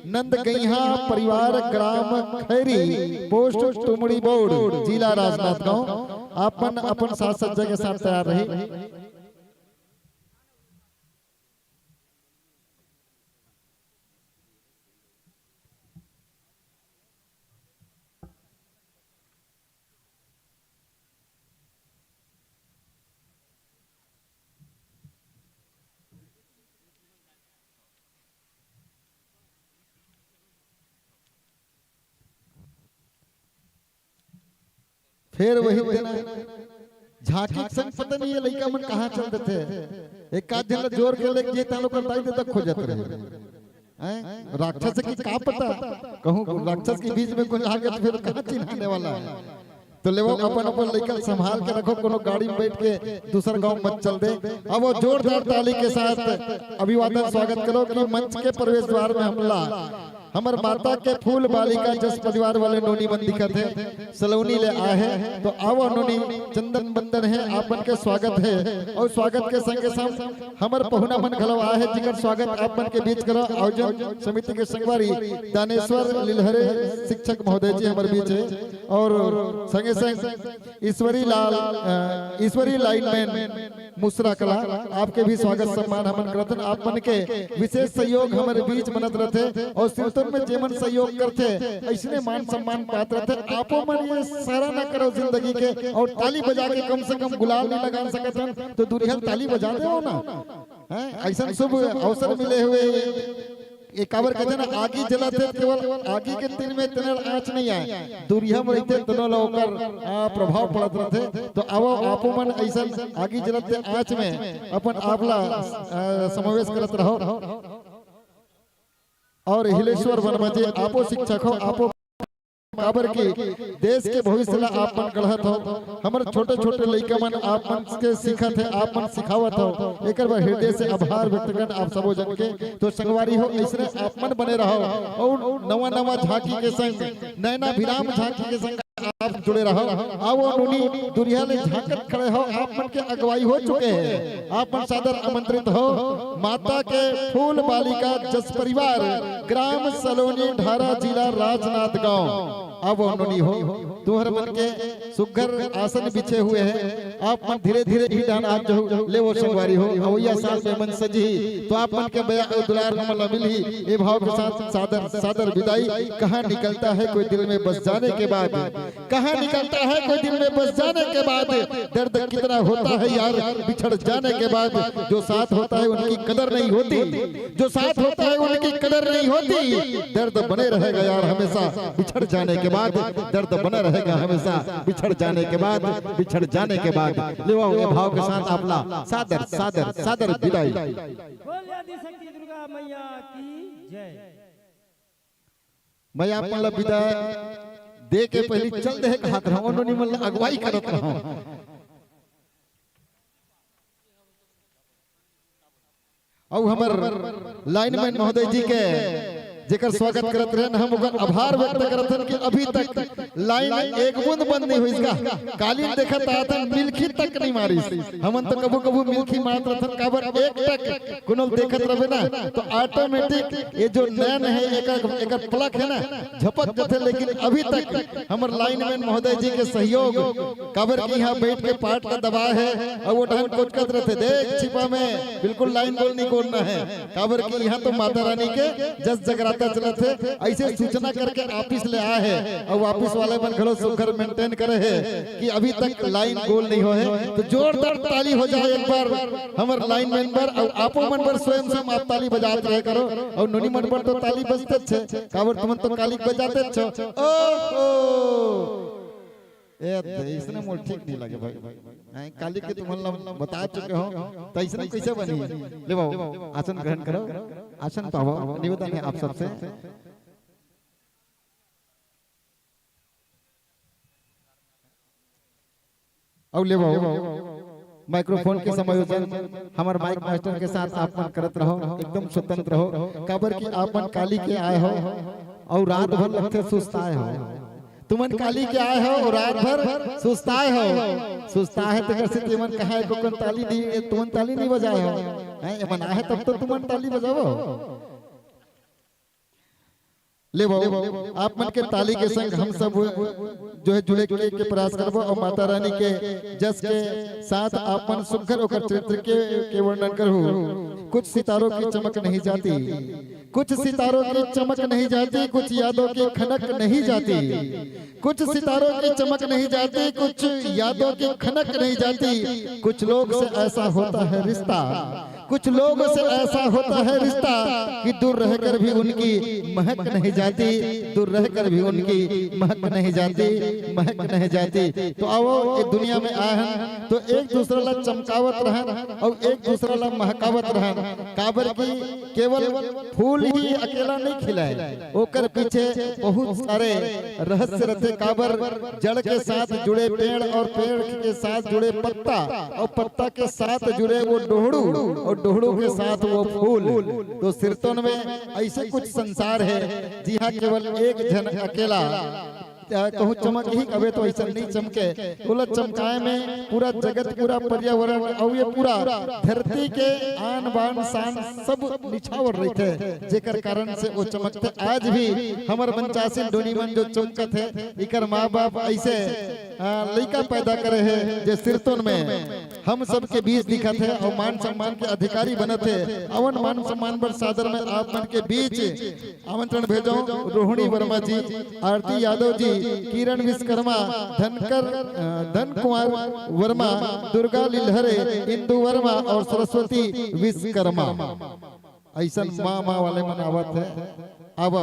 नंद गैहा परिवार ग्राम खैरी पोस्ट टुमड़ी बोर्ड जिला राजनांदगांव। अपन अपन साथ सज्जा के साथ तैयार रही। फिर वही झांकी संग पता नहीं ये लड़का मन कहाँ चल देते एक आध जन जोर के लेके जे तालो कर ताई तक खो जाते रहे हैं। राक्षस की का पता कहूं राक्षस के बीच में कोई आ गया तो फिर कहां चिन्हाने वाला है। तो ले वो अपन अपन लड़का संभाल के रखो, कोनो गाड़ी में बैठ के दूसरा गांव मत चल दे। अब वो जोरदार ताली के साथ अभिवादन स्वागत करो कि मंच के प्रवेश द्वार में हमला हमर माता के फूल बालिका जस परिवार वाले नोनी मन दिखत है सलोनी ले आए हैं। तो आओ नोनी चंदन बंदन है आपन के स्वागत है और स्वागत के संगे संग हमर पहुना मन घलो आए है जिकर स्वागत आपन के बीच करो। आयोजन समिति के संगवारी दानेश्वर लिलहरे शिक्षक महोदय जी हमारे बीच है और संगे संग ईश्वरी लाइनमैन मुसरा कला आपके भी स्वागत सम्मान हमन करत। आप मन के विशेष सहयोग हमारे बीच बनत रहते और कीर्तन में जेमन सहयोग करते ऐसने मान सम्मान पात रहते। आपो मन ये सारा ना करो जिंदगी के और ताली बजा के कम से कम गुलाल नहीं लगा सकत तो दुरिहल ताली बजा दे हो ना। ऐसा शुभ अवसर मिले हुए ये काबर कहते ना आगी जलाते केवल आगी के तीर में तनर आँच नहीं आए दुरिया में रहते दोनों लोग प्रभाव पड़त रहते। तो आवो आपो मन ऐसा आगी जलाते आँच में अपन आपला समावेश करत रहो। और हिलेश्वर वनमजे आपो शिक्षक हो आपो काबर की देश के भविष्य ला आप मन गढ़त हो हमर छोटे छोटे लइका मन आप मन के सिखत है आप मन सिखावत हो एकर बार हृदय से आभार व्यक्त करन आप सबो जन के। तो संगवारी हो ऐसने आप मन बने रहो और नवा नवा झांकी के संग नैना विराम झांकी के संग आप जुड़े रहो। आओ नोनी दुरिया ने झांकत खड़े हो आप मन के अगुवाई हो चुके हैं आप मन सादर आमंत्रित हो। माता के फूल बालिका जस परिवार ग्राम सलोनी ढारा जिला राजनाथ गांव अब नोनी हो तुहर मन के सुघर आसन बिछे हुए हैं आप मन धीरे धीरे ही डान आप जो ले वो संगवारी हो अवैया साल में मन सजी तो आप मन के बया दुलार हमला मिली ये भाव के साथ सादर सादर विदाई। कहाँ निकलता है कोई दिल में बस जाने के बाद कहाँ निकलता है कोई दिल में बस जाने के बाद दर्द कितना होता है यार बिछड़ जाने के बाद। जो साथ होता है उनकी कदर नहीं होती जो साथ होता है उनकी कदर नहीं होती दर्द बने रहेगा यार हमेशा बिछड़ जाने के बाद दर्द बना रहेगा हमेशा बिछड़ जाने के बाद बिछड़ जाने के बाद। ले ये भाव के साथ आपला सादर सादर सादर विदाई। बोल आदि शक्ति दुर्गा मैया की जय। मैं आप मन विदाई दे के पहले चल दे हाथ रहो नोनी मन अगुवाई करत रहो। और हमर लाइनमैन महोदय जी के जेकर स्वागत करत रहन हम ओकर आभार व्यक्त करत हन कि अभी तक लाइन एक बूंद बंद नहीं हुई इसका कालीन देखत आता मिल्खी तक नहीं मारी हमन तो कबू कबू मिल्खी मारत रहन काबर एक टक कोनो देखत रहे ना तो ऑटोमेटिक ये जो नैन है एक प्लग है ना झपक जथे। लेकिन अभी तक हमर लाइनमैन महोदय जी के सहयोग काबर की यहां बैठ के पार्ट का दबाव है और वो ढंग कोचकत रहते देख छिपा में बिल्कुल लाइन गोल नहीं कोड़ना है काबर की यहां तो माता रानी के जस जगराता चलत है ऐसे सूचना करके ऑफिस ले आए हैं और ऑफिस वाले मन घरो सुखर मेंटेन करे है कि अभी तक लाइन गोल नहीं हो है। तो जोरदार ताली हो जाए एक बार हमर लाइन मेंबर और आपो मन पर स्वयं से आप ताली बजाते रहे करो और नोनी मन पर तो ताली बजते छे काबर तुमन तो काली बजाते छो। ओहो ए इसने मोल ठीक नहीं लगे भाई काली के तुमन बता चुके हो तो इसने कैसे बनी। ले बाबू आसन ग्रहण करो आसन पाओ निवेदन है आप सबसे। और ले माइक्रोफोन के समायोजन हमार माइक मास्टर के साथ आप मन करत रहो एकदम स्वतंत्र रहो काबर की आप मन काली के आए हो और रात भर लगते सुस्ताए हो तुमन काली के आए हो और रात भर सुस्ताए हो सुस्ताए तो कैसे तुमन कहा को ताली नहीं तुमन ताली नहीं बजाए हो हैं मन आए तब तो तुमन ताली बजाओ। ले आप मन के ताली के संग हम सब जो है जुड़े के प्रयास करबो और माता रानी के जस के साथ आप मन सुखर होकर चरित्र के वर्णन करू। कुछ सितारों की चमक नहीं जाती कुछ सितारों की चमक नहीं जाती कुछ यादों की खनक नहीं जाती कुछ सितारों की चमक नहीं जाती कुछ यादों की खनक नहीं जाती। कुछ लोग से ऐसा होता है रिश्ता कुछ लोगों से ऐसा होता है रिश्ता कि दूर रहकर भी उनकी महक नहीं जाती दूर रहकर भी उनकी महक नहीं जाती महक नहीं जाती। तो आओ ये दुनिया में आए हैं तो एक दूसरे ला चमकावत रहन और एक दूसरे ला महकावत रहन काबर की केवल फूल ही अकेला नहीं खिलाए ओकर पीछे बहुत सारे रहस्य रहते काबर जड़ के साथ जुड़े पेड़ और पेड़ के साथ जुड़े पत्ता और पत्ता के साथ जुड़े वो डोहड़ू और डोहड़ों के साथ वो फूल। तो सिरतोन में ऐसे कुछ संसार है जी हाँ, केवल एक जन अकेला कहूँ चमक ही कभी तो ऐसा नहीं चमके, बोला चमकाए में पूरा जगत पूरा पर्यावरण और ये पूरा धरती के आन बान शान सब निछावर रहे थे, जेकर कारण से वो चमकते। आज भी हमार पंचासी डोनी मन जो चमकत है, इकर माँ बाप ऐसे लड़का पैदा करे है जो सिरतोन में हम सब के बीच दिखत है और मान सम्मान के अधिकारी बनत है। अवन मान सम्मान पर सादर में आप मन के बीच आमंत्रण भेजो रोहिणी वर्मा जी, आरती यादव जी, किरण विश्वकर्मा, धन कुमार वर्मा, दुर्गा लिलहरे, इंदु वर्मा और सरस्वती विश्वकर्मा। ऐसा माँ वाले मन आवत है। अब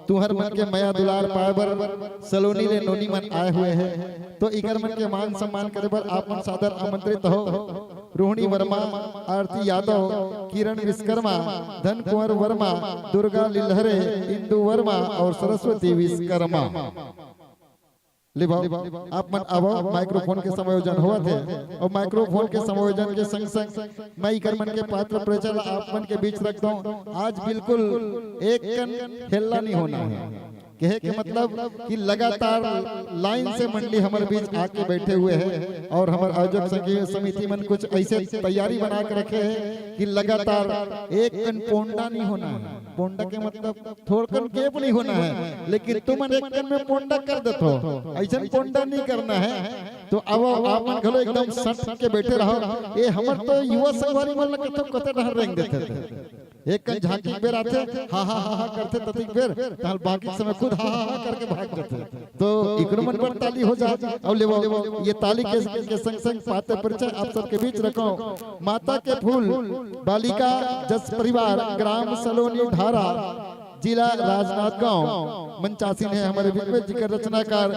तुहर मन के मया दुलार पाए बर सलोनी ले नोनी मन आए हुए हैं, तो इकर मन के मान सम्मान करे बर आप मन सादर आमंत्रित हो। रोहिणी वर्मा, आरती यादव, किरण विश्वकर्मा, धन कुंवर वर्मा, दुर्गा लिलहरे, इंदु वर्मा और सरस्वती विश्वकर्मा। आप मन अब माइक्रोफोन के समायोजन हुआ थे और माइक्रोफोन के समायोजन के संग संग मैं इकर मन के पात्र परिचय आप मन के बीच रखता हूँ। आज बिल्कुल एक कन हेल्ला नहीं होना है, कहे के मतलब कि लगातार लाइन से मंडली हमारे बीच आके बैठे हुए हैं और हमारे आयोजक समिति मन कुछ ऐसे तैयारी बना के रखे हैं कि लगातार एक कन पोंडा नहीं होना है। पोंडा के मतलब थोड़कन गेप नहीं होना है, लेकिन तुम एक कन में पोंडा कर देते हो, ऐसा पोंडा नहीं करना है। तो अब आप मन घलो एकदम सट के बैठे रहो। ये हमर तो युवा संगवारी मन कतो कते डहर रेंग देते थे, एक कन झांकी बेर आते हा करते ततिक बेर ताल बाकी समय खुद हा करके भाग जाते। तो इकड़ो मन पर ताली हो जाए और लेवो ये ताली के संग संग पाते परिचय आप सबके बीच रखो। माता के फूल बालिका जस परिवार, ग्राम सलोनी ढारा, जिला राजनांदगांव, मंचासीन है हमारे बीच में, जिकर रचनाकार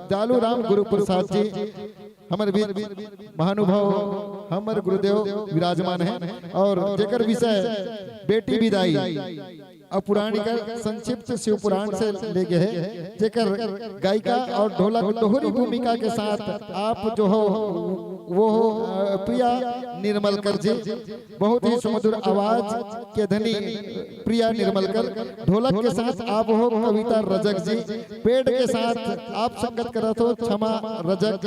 दयालु राम गुरु प्रसाद जी हमारे बीच महानुभाव हमारे गुरुदेव विराजमान हैं। और जेकर विषय बेटी विदाई अपौराणिक संक्षिप्त शिव पुराण से ले गए हैं, जेकर गायिका और ढोलक दोहरी भूमिका के साथ आप जो हो वो हो प्रिया निर्मलकर जी, बहुत ही सुमधुर आवाज के धनी प्रिया निर्मलकर। ढोलक के साथ आप हो कविता रजक जी, पेड़ के साथ आप संगत करत हो क्षमा रजक।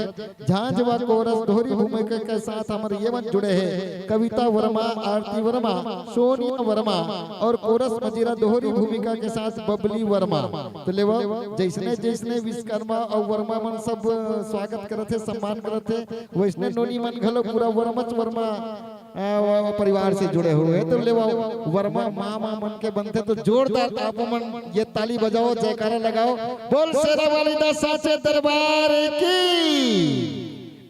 झांझ व कोरस दोहरी भूमिका के साथ हमारे ये मन जुड़े हैं कविता वर्मा, आरती वर्मा, सोनिया वर्मा और कोरस मजीरा दोहरी भूमिका के साथ बबली वर्मा। तो लेवा जैसने जैसने विश्वकर्मा और वर्मा मन सब स्वागत करते सम्मान करते, वैसने नोनी मन घलो पूरा वर्मच वर्मा परिवार से जुड़े हुए। तो लेवा वर्मा मामा मन के बनते, तो जोरदार आप मन ये ताली बजाओ, जयकारा लगाओ, बोल शेरा वाली दा साचे दरबार की।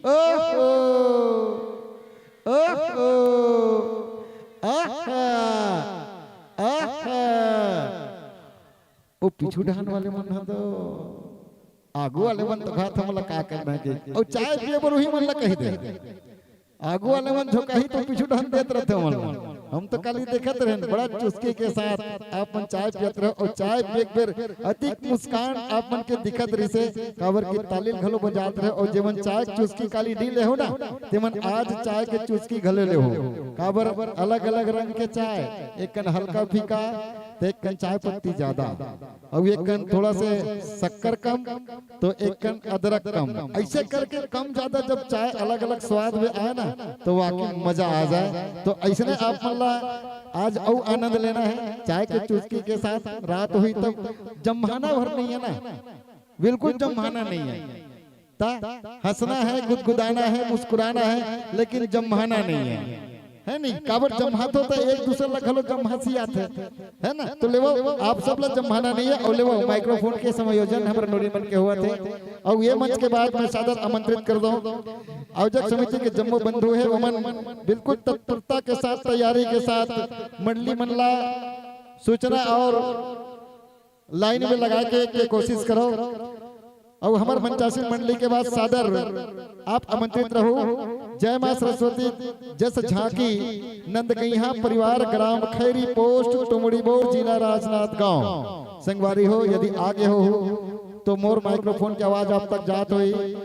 ओहो ओहो आहा आहा। वो पिछू ढान वाले मन हा तो आगू वाले मन तो घात हमला का करना के और चाय पिए बर वही मन ला कह दे। आगू वाले मन झोका ही तो पिछू ढान देत रहते हम तो कल ही देखत रहे बड़ा चुस्की के साथ आप मन चाय पियत रहे और चाय पिए बेर अधिक मुस्कान आप मन के दिखत रही से काबर की तालील घलो बजात रहे। और जेमन चाय चुस्की काली डी ले हो ना, तेमन आज चाय के चुस्की घले ले हो। काबर अलग अलग रंग के चाय, एक कन हल्का फीका, एक कन चाय पत्ती ज्यादा और एक कन थोड़ा से शक्कर कम, तो एक कन अदरक कम, ऐसे करके कम ज्यादा जब चाय अलग अलग स्वाद में आए ना तो वाकई मजा आ जाए। तो ऐसे आप मल्ला आज और आनंद लेना है चाय के चुस्की के साथ। रात हुई तब जम्हाना भर नहीं है ना, बिल्कुल जम्हाना नहीं है, हंसना है, गुदगुदाना है, मुस्कुराना है, लेकिन जम्हाना नहीं है नहीं। काबर जमहात होता एक दूसरे ला घलो जमहासी आते है ना। तो लेवो आप सब ला जमहाना नहीं है। और लेवो माइक्रोफोन के समायोजन हमारे नोरी मन के हुआ थे। और ये मंच के बाद मैं सादर आमंत्रित कर दूं आयोजक समिति के जम्मू बंधु है, वमन बिल्कुल तत्परता के साथ तैयारी के साथ मंडली मनला सूचना और लाइन में लगा के कोशिश करो। और हमारे मंचासी मंडली के बाद सादर आप आमंत्रित रहो। जय मां सरस्वती जस झांकी नंदगैया परिवार, ग्राम खैरी पोस्ट, टुमड़ी बोर, जिला राजनांदगांव। संगवारी हो यदि आगे हो तो मोर माइक्रोफोन की आवाज आप तक जात हुई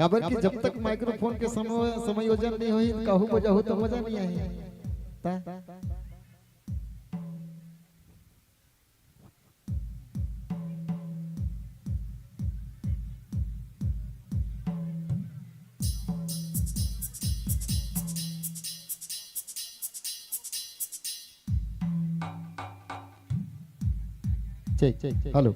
काबर कि जब तक माइक्रोफोन के समायोजन नहीं हुई कहू बजाहू तो मजा नहीं आई ता ठीक हेलो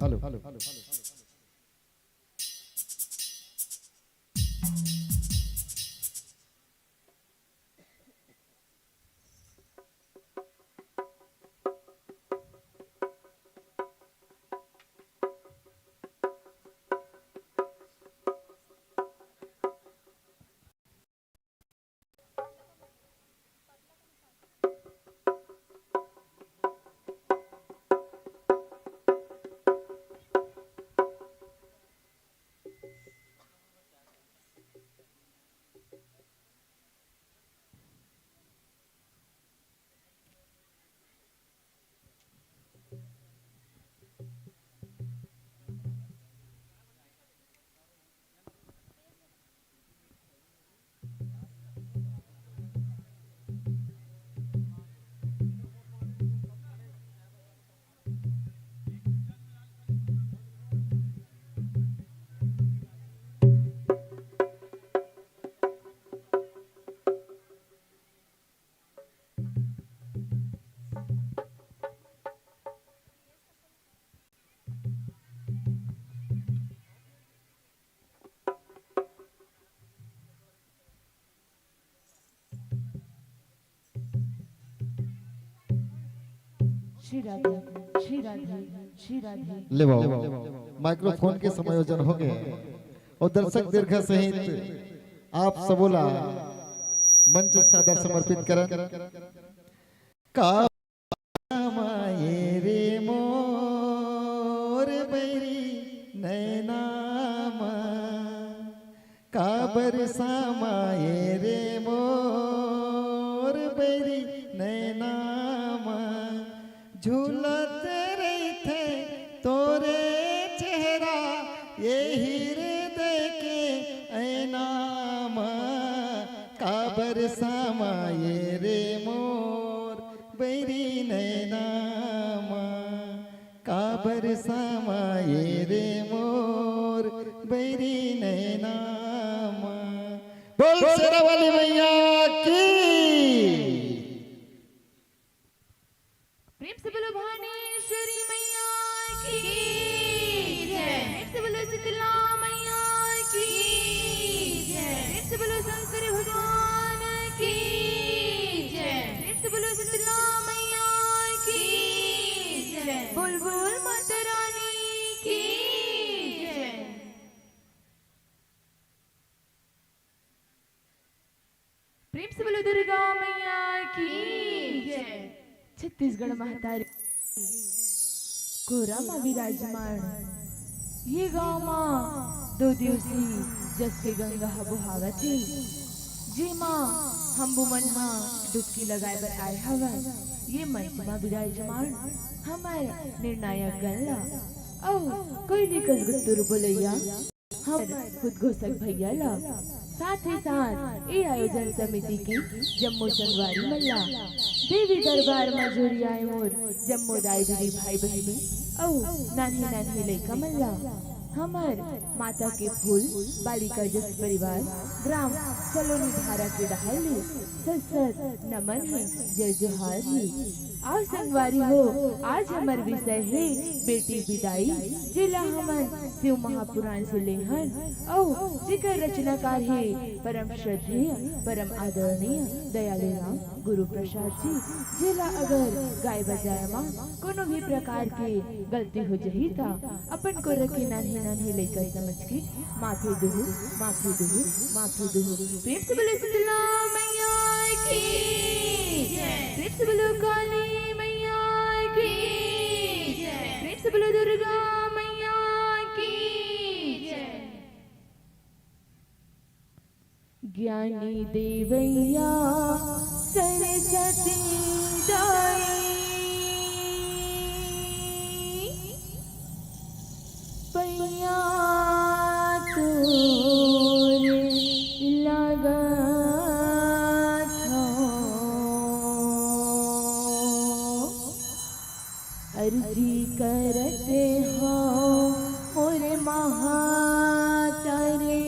श्री राधे श्री राधे श्री राधे। ले माइक्रोफोन के समायोजन हो गए और दर्शक दीर्घ सहित आप सबोला मंच सादर समर्पित करन का माये रे मोर बैरी नैनामा का बरसा माये रे मोर बैरी नैनामा झूलत रहते तोरे चेहरा यही रे देखे ऐनाम काबर समाये रे मोर बैरी नैनाम काबर समाये रे मोर बैरी नैनाम। बोल शेरा वाली मैया की। प्रेम से बोलो भानेश्वरी मैया की जय। प्रेम से बोलो शीतला मैया की जय। प्रेम से बोलो शंकर भगवान की जय। प्रेम से बोलो शीतला मैया की जय। बोल बोल माता रानी की जय। प्रेम से बोलो दुर्गा मैया की जय। छत्तीसगढ़ महतारी कोरा माँ विराजमान ये गाँव माँ 2 दिवसीय जस के गंगा बुहावत है जी माँ हम बुमन हाँ डुबकी लगाए बर आए हवन ये मंच माँ विराजमान हमारे निर्णायक गल्ला ओ कोई निकल गुत्तुर बोलैया हम खुद घोषक भैया ला साथ ही साथ ये आयोजन समिति की जम्मू संगवारी मल्ला देवी दरबार में जुड़ी आए मोर जम्मू दाई दीदी भाई बहनी औ नानी नानी लइका मल्ला हमार माता के फूल बालिका जस परिवार ग्राम सलोनी धारा के डहाली सत नमन है जय जोहार है। आज संगवारी हो आज हमार विषय है बेटी विदाई जिला हमन शिव महापुराण से लेहन औ जिकर रचनाकार है परम श्रद्धेय परम आदरणीय दयालु राम गुरु प्रसाद जी। जिला अगर गाय बजाय माँ कोनो भी प्रकार के गलती हो जही था अपन को रखी नानी नानी लेकर समझ के माफी दुहु माफी दुहु माफी दुहु। प्रेम से बोलो शीतला मैया की जय। प्रेम से बोलो काली मैया की जय। प्रेम से बोलो दुर्गा मैया की जय। ज्ञानी देवैया सरस्वती दाई पैया तोरे अर्जी करते हो मोरे महातारे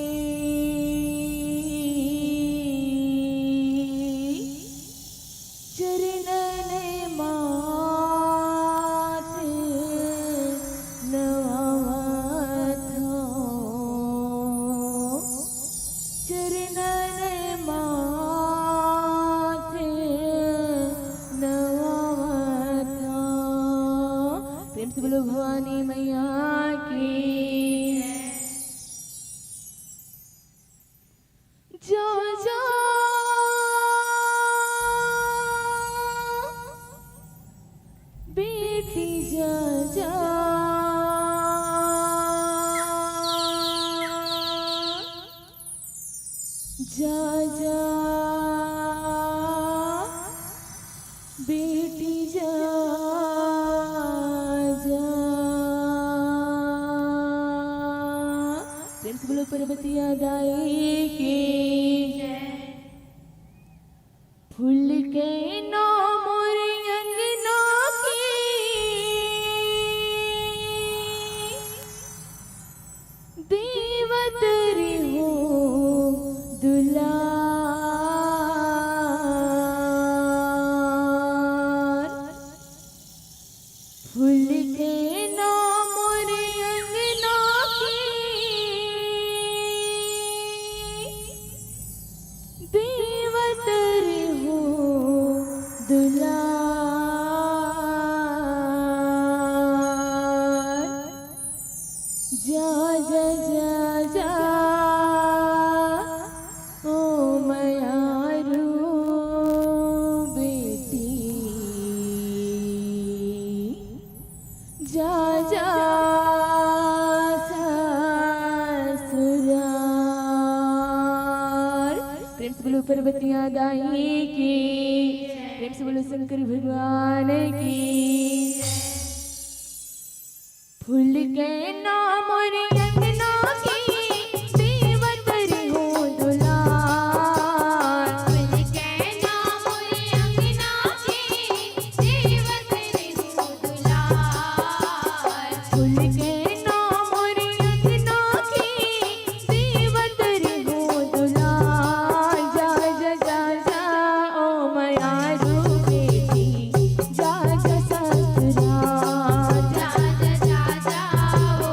चरणन माथे नवावत हो चरणन माथे नवावत हो। प्रेम से बोलो भवानी मैया की जो जो बेटी जा जा जा जा बेटी जा जा। प्रेम से बोलो पर्वतिया दाई की फूल के नो मोरे अंगना की देवतरी हो दुलार फूल के नो मोरे अंगना की देवतरी हो दुलार जा जा जा जा ओ मयारू बेटी जा जा ससुराल। प्रेम से बोलो पर्वतिया दाई की प्रेम से बोलो शंकर भगवान की फूल के नाम मोरे अंगना की देवतरी हो दुलार फूल के नाम मोरे अंगना की देवतरी हो दुलार फूल के नाम मोरे अंगना की देवतरी हो दुलार जा जा जा जा ओ मयारू बेटी जा जा ससुराल जा जा जा जा ओ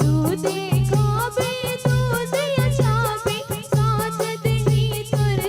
दूध खावे दूध या छावे साथ दही तुर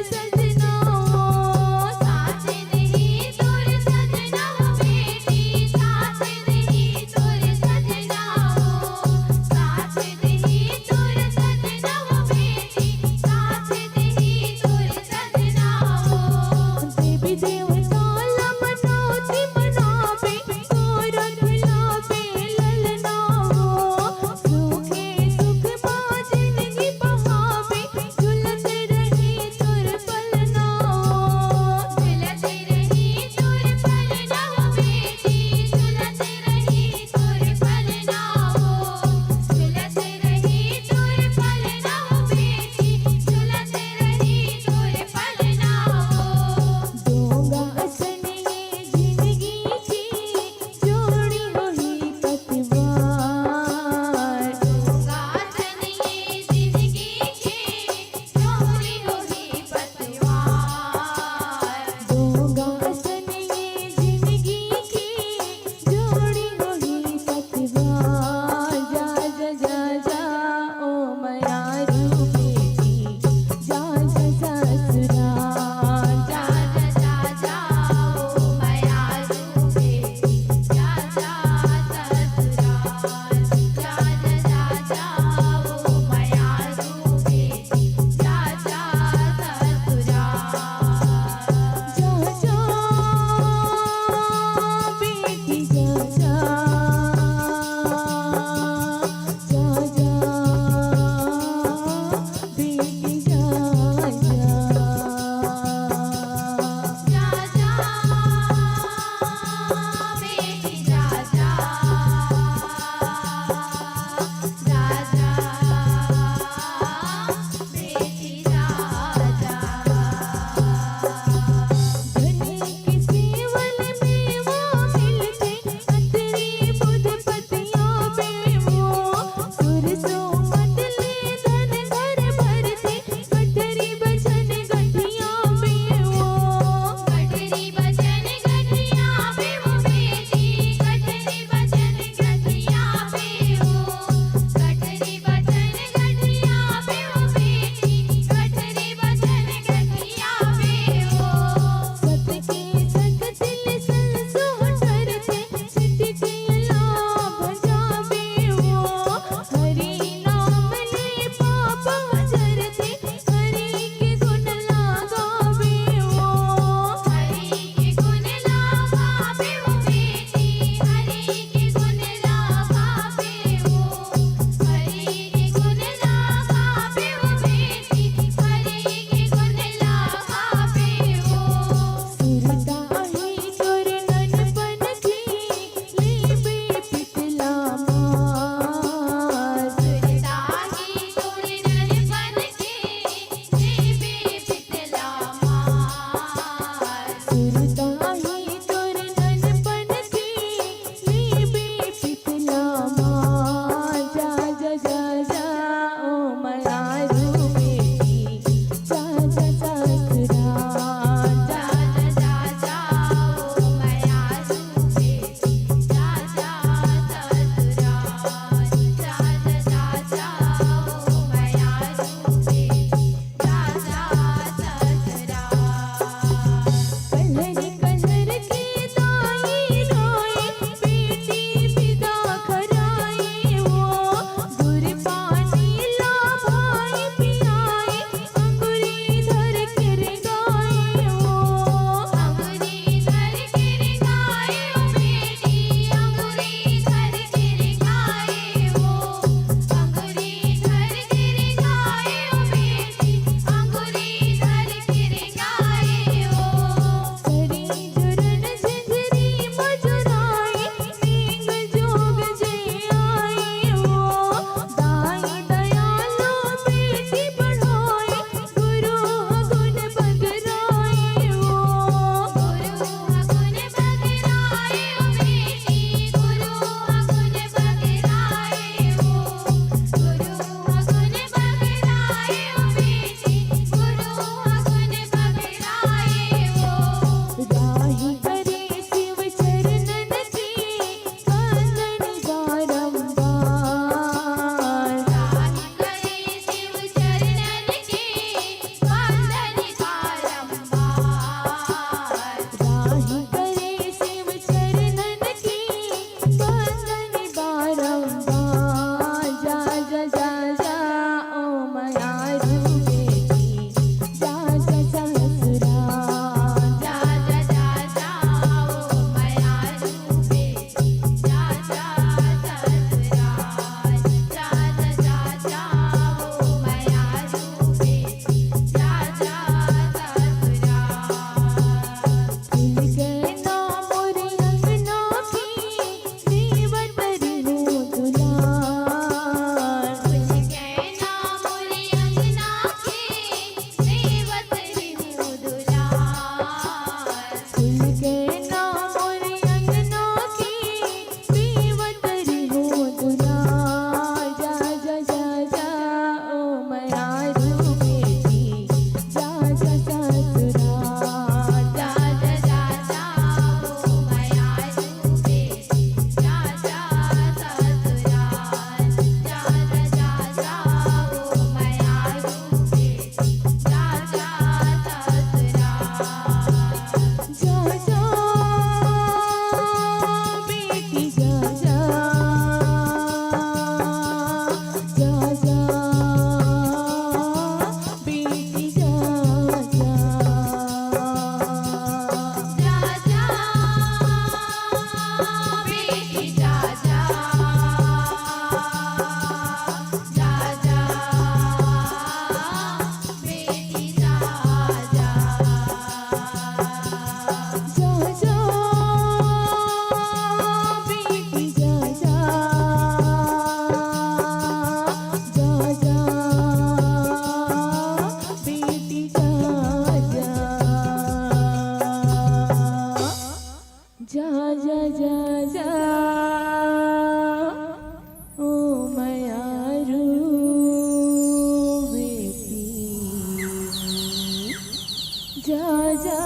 जा जा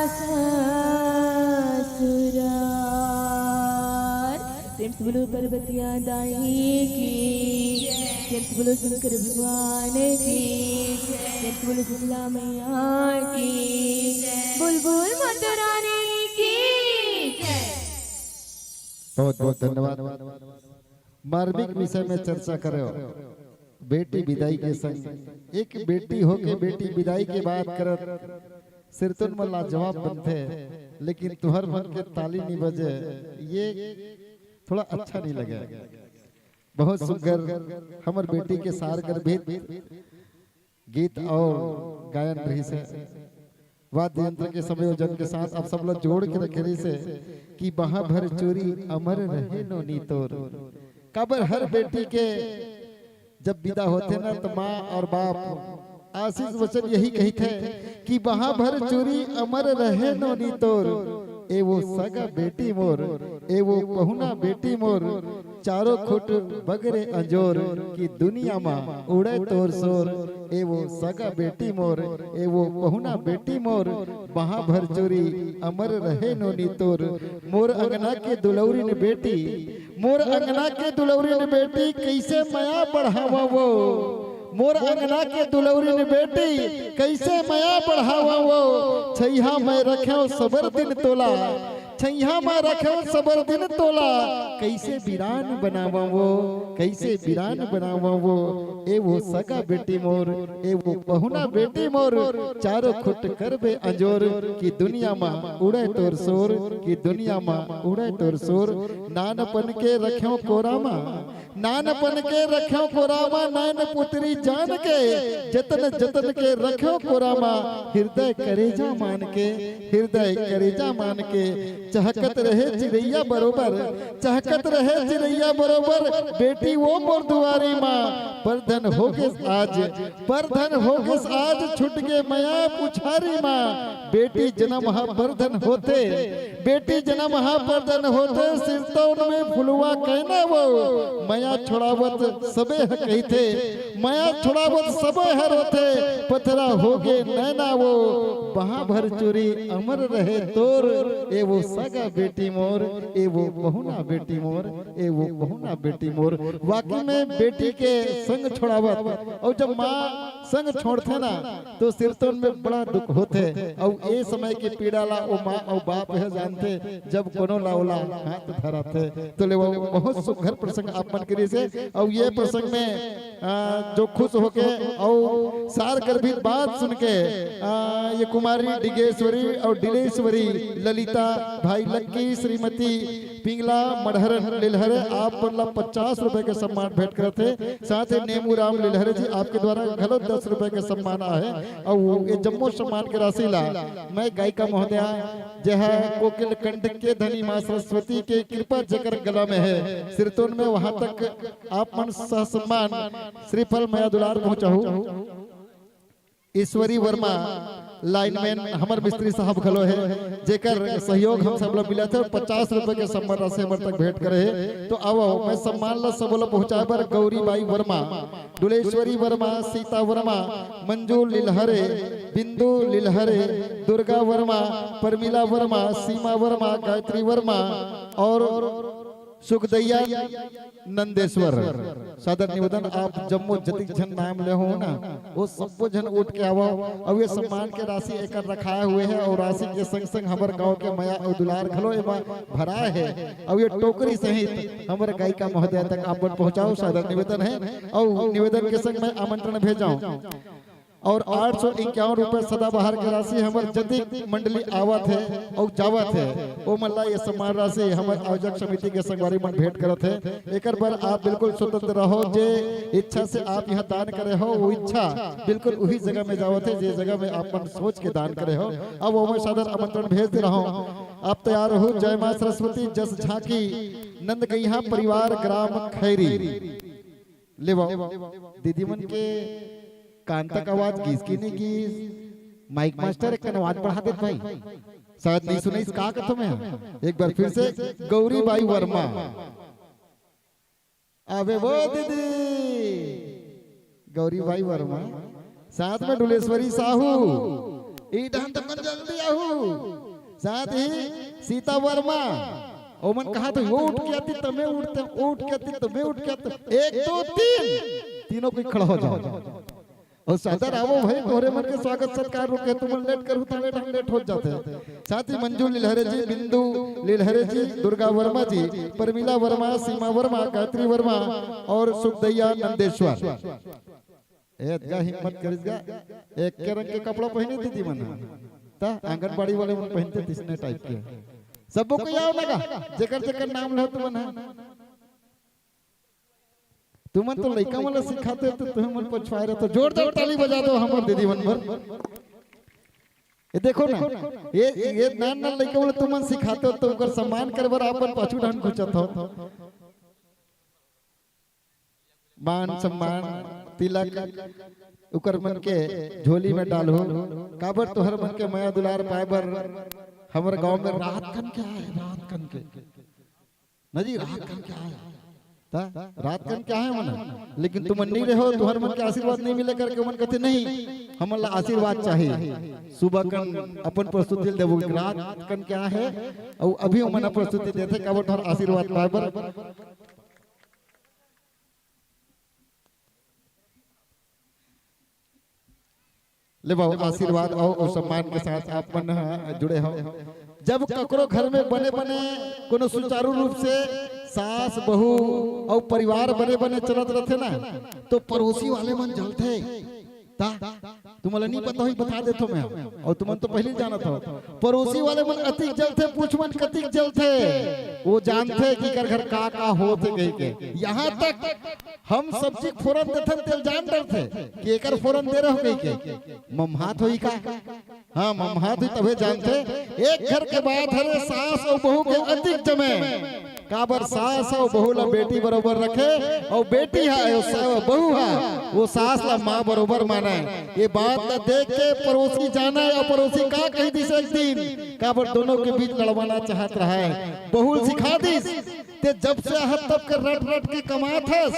ससुराल। प्रेम से बोलो पर्वतिया दाई की, प्रेम से बोलो शंकर भगवान की, प्रेम से बोलो शीतला मैया की, बुलबुल माता रानी की जय। बहुत बहुत धन्यवाद। मार्मिक विषय में चर्चा करो। बेटी विदाई के संग एक बेटी हो के बेटी विदाई के बात करत सिरतुन में लाजवाब बनते, लेकिन तुहर मन के ताली नहीं बजे, ये थोड़ा अच्छा नहीं लगा। बहुत सुंदर हमर बेटी के सार गर्भित गीत और गायन रही से वाद्य यंत्र के संयोजन के साथ आप सब लोग जोड़ के रखे रही से कि बहा भर चोरी अमर रहे नोनी तोर। कबर हर बेटी के जब विदा होते ना तो माँ और बाप आशीष वचन यही कही थे कि वहां भर चोरी अमर रहे नोनी तोर। ए वो सगा बेटी मोर, ए वो पहुना बेटी मोर, चारों खुट बगरे अंजोर की दुनिया माँ उड़े तोर शोर। ए वो सगा बेटी मोर, ए वो पहुना बेटी मोर, वहां भर चोरी अमर रहे नोनी तोर। मोर अंगना के दुलौरी ने बेटी, मोर अंगना के दुलौरी ने बेटी, कैसे माया बढ़ावा वो। मोर अंगना के दुलौरी ने बेटी, कैसे माया बढ़ावा वो। छैया मैं रखे सबर दिन तोला, छैया मैं रखे सबर दिन तोला, कैसे वीरान बनावा वो, कैसे वीरान बनावा वो। ए वो सगा बेटी मोर, ए वो पहुना बेटी मोर, चारों खुट कर बे अंजोर की दुनिया माँ उड़े तोर शोर, की दुनिया माँ उड़े तोर शोर। नानपन के रख्यो कोरामा, नानपन के रख्यो कोरामा, नैन पुत्री जान के, जतन जतन के रख्यो कोरामा, हृदय करेजा मान के, हृदय करेजा मान के। चहकत रहे चिड़ैया बरोबर, चहकत रहे चिड़ैया बरोबर, बेटी वो मोर दुआरी माँ। परधन हो गए आज, परधन हो गए आज, छुट गए माया पुछारी माँ। बेटी जन्म हा परधन होते, बेटी जन्म हा परधन होते, सिरतौन में फुलवा कहना वो। माया छोड़ावत सबे है कही थे, माया छोड़ावत सबे है रोते, पथरा हो गए नैना वो। वहां भर चोरी अमर रहे तोर। ए वो सगा बेटी मोर, ए वो बहुना बेटी मोर, ए वो बहुना बेटी मोर। वाकई में बेटी के संग छोड़ावत और जब माँ संग छोड़ते ना तो सिरतोन में बड़ा दुख होते। और ए समय की पीड़ा ला ओ माँ और बाप है जानते, जब कोनो लाओला हाथ धराते तो ले वो बहुत सुखर प्रसंग आप मन करी से। और ये प्रसंग में जो खुश होके और सार गर्भित बात सुन के ये कुमारी डिगेश्वरी और डिलेश्वरी ललिता भाई लक्की श्रीमती पिंगला मढ़हर लिलहरे आप पर 50 रुपए के सम्मान भेंट करते। साथ ही नेमू राम लिलहरे जी आपके द्वारा घलो 10 रुपए के सम्मान आए। और ये जम्मो सम्मान के राशि ला मैं गायिका महोदया जह कोकिल कंठ के धनी माँ सरस्वती के कृपा जकर गला में है सिरतोन में, वहां तक आप मन सह सम्मान श्रीफल मया दुलार पहुंचाऊ। ईश्वरी वर्मा लाइनमैन हमर मिस्त्री साहब खलो है, जेकर सहयोग हम सब लोग मिला थे। 50 रुपए के सम्मान राशि हमर तक भेंट करे है। तो आओ मैं सम्मान ला सब लोग पहुंचाए पर गौरी बाई वर्मा, दुलेश्वरी वर्मा, सीता वर्मा, मंजू लिलहरे, बिंदु लिलहरे, दुर्गा वर्मा, परमिला वर्मा, सीमा वर्मा, गायत्री वर्मा और सुखदैया नंदेश्वर। सादर निवेदन आप जम्मो जतिक जन नाम ले हो ना वो सब जन उठ के आवो। और ये सम्मान के राशि एक रखाए हुए है और राशि के संग संग हमारे गांव के माया और दुलार खलो एवं भरा है। और ये टोकरी सहित हमारे गायिका महोदय तक आप पहुंचाओ सादर निवेदन है। और निवेदन के संग मैं आमंत्रण भेजाऊं और 851 रुपए सदाबहार की राशि हमारे जतिक मंडली आवत है और जावत है। वो मल्ला ये सम्मान राशि हमारे आयोजक समिति के संगवारी मन भेंट करत है। एक बार आप बिल्कुल स्वतंत्र रहो, जे इच्छा से आप यहाँ दान करे हो वो इच्छा बिल्कुल वही जगह में जावत है जे जगह में आप मन सोच के दान करे हो। अब वो मैं सादर आमंत्रण भेज दे रहा हूँ, आप तैयार हो। जय माँ सरस्वती जस झांकी नंद गैया परिवार ग्राम खैरी ले दीदी मन के कान तक आवाज किसकी नहीं की माइक मास्टर एक आवाज बढ़ा दे भाई, शायद नहीं सुने इस का कथो में। एक बार फिर से गौरी बाई वर्मा आवे वो दीदी, गौरी बाई वर्मा साथ में डुलेश्वरी साहू ईडन तक जल्दी आहू, साथ ही सीता वर्मा। ओमन कहा तो वो उठ के आती तमें उठते, उठ के आती तमें उठ के आते, 1 2 3 तीनों को खड़ा हो जाओ और सादर आवो भाई, तोरे मन के स्वागत सत्कार रुके, तुम लेट करू तो लेट हो जाते हैं। साथ ही मंजू लीलहरे जी, बिंदु लीलहरे जी, दुर्गा वर्मा जी, परमिला वर्मा, सीमा वर्मा, गायत्री वर्मा और सुखदैया नंदेश्वर। एतगा हिम्मत करिसगा, एक के रंग के कपड़ा पहने थी जी मन ता आंगनबाड़ी वाले मन पहनते थे इसने टाइप के। सबको को आओ लगा जेकर जेकर नाम लो तुमन है, तुमन तो लइका वाला सिखाते तो तुम मन पछवाए रहे, तो जोरदार ताली बजा दो हमर दीदी मन भर। ये देखो ना, ये नान नान लइका वाला तुमन सिखाते हो तो ओकर सम्मान करबर आपन पाछू ढान खुचत हो। मान सम्मान तिलक उकर मन के झोली में डालो, काबर तोहर मन के माया दुलार पाएबर हमर गांव में रात कन के आए, रात कन के नजी रात कन के आए ता रात कन के आए मन, लेकिन तुम नहीं रहो, तुहर मन के आशीर्वाद नहीं मिले करके मन कहते नहीं हमला आशीर्वाद चाहिए। सुबह कन अपन प्रस्तुति देबो, रात कन के आए और अभी मन प्रस्तुति देते काबर तोहर आशीर्वाद पाएबर। ले बाबू आशीर्वाद और सम्मान के साथ आप मन जुड़े हो। जब ककरो घर में बने बने कोनो सुचारू रूप से सास बहू और परिवार बने बने चलत रहते ना, तो पड़ोसी वाले मन जलते ता तुम्हारा नहीं पता ही बता देतो मैं, और तुमन तो पहले जाना था। पड़ोसी वाले मन अतिक जलते, पूछ मन कतिक जलते, वो जानते कि कर घर का होते कहीं के। यहाँ तक हम सब्जी फोरन देते तेल जान डरते कि एकर फोरन दे रहे हो कहीं के ममहात होई का। हाँ ममहात हुई तबे जानते। एक घर के बाद हरे सास और बहू के अधिक जमे, काबर सास और बहू ला बेटी बरोबर रखे, और बेटी है बहू है वो सास ला माँ बरोबर माने। ये बात ला देख के पड़ोसी जाना है, और पड़ोसी का कही दिस एक दिन काबर दोनों के बीच लड़वाना चाहत रहा है। बहू सिखा दिस ते जब से आहत तब के रट रट के कमात हस,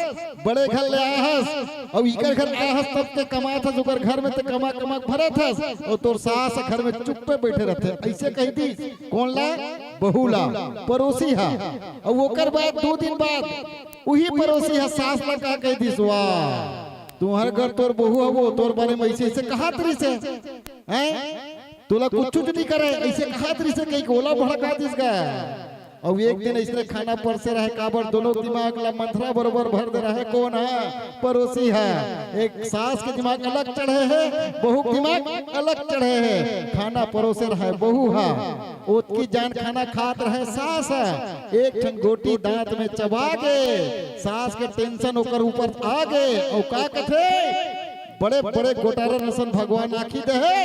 बड़े घर ले आहस और इकर घर आहस तब के कमात हस, उकर घर में ते कमा कमा भरत हस, और तोर सास घर में चुप पे बैठे रहते। ऐसे कही दी कौन ला? बहू ला, पड़ोसी हा। और ओकर बाद 2 दिन बाद वही पड़ोसी हा सास ला का कह दिस, वाह तुम्हार घर तोर बहू है वो तोर बारे में ऐसे ऐसे कहा तरी से हैं, तोला कुछ नहीं करे ऐसे कहा तरी से कहीं गोला भड़का दिस का। और एक दिन इसने खाना परसे रहे, काबर दोनों दिमाग ला मंथरा बरोबर भर दे रहा है। कौन है? पड़ोसी है। एक सास के दिमाग अलग चढ़े है, बहू के दिमाग अलग चढ़े है। खाना परोसे रहे बहू है, उसकी जान खाना खात रहे सास है। एक ठन गोटी दांत में चबा गे, सास के टेंशन ओकर ऊपर आ गए, और का कथे बड़े बड़े गोटारा नसन भगवान आखी दे है,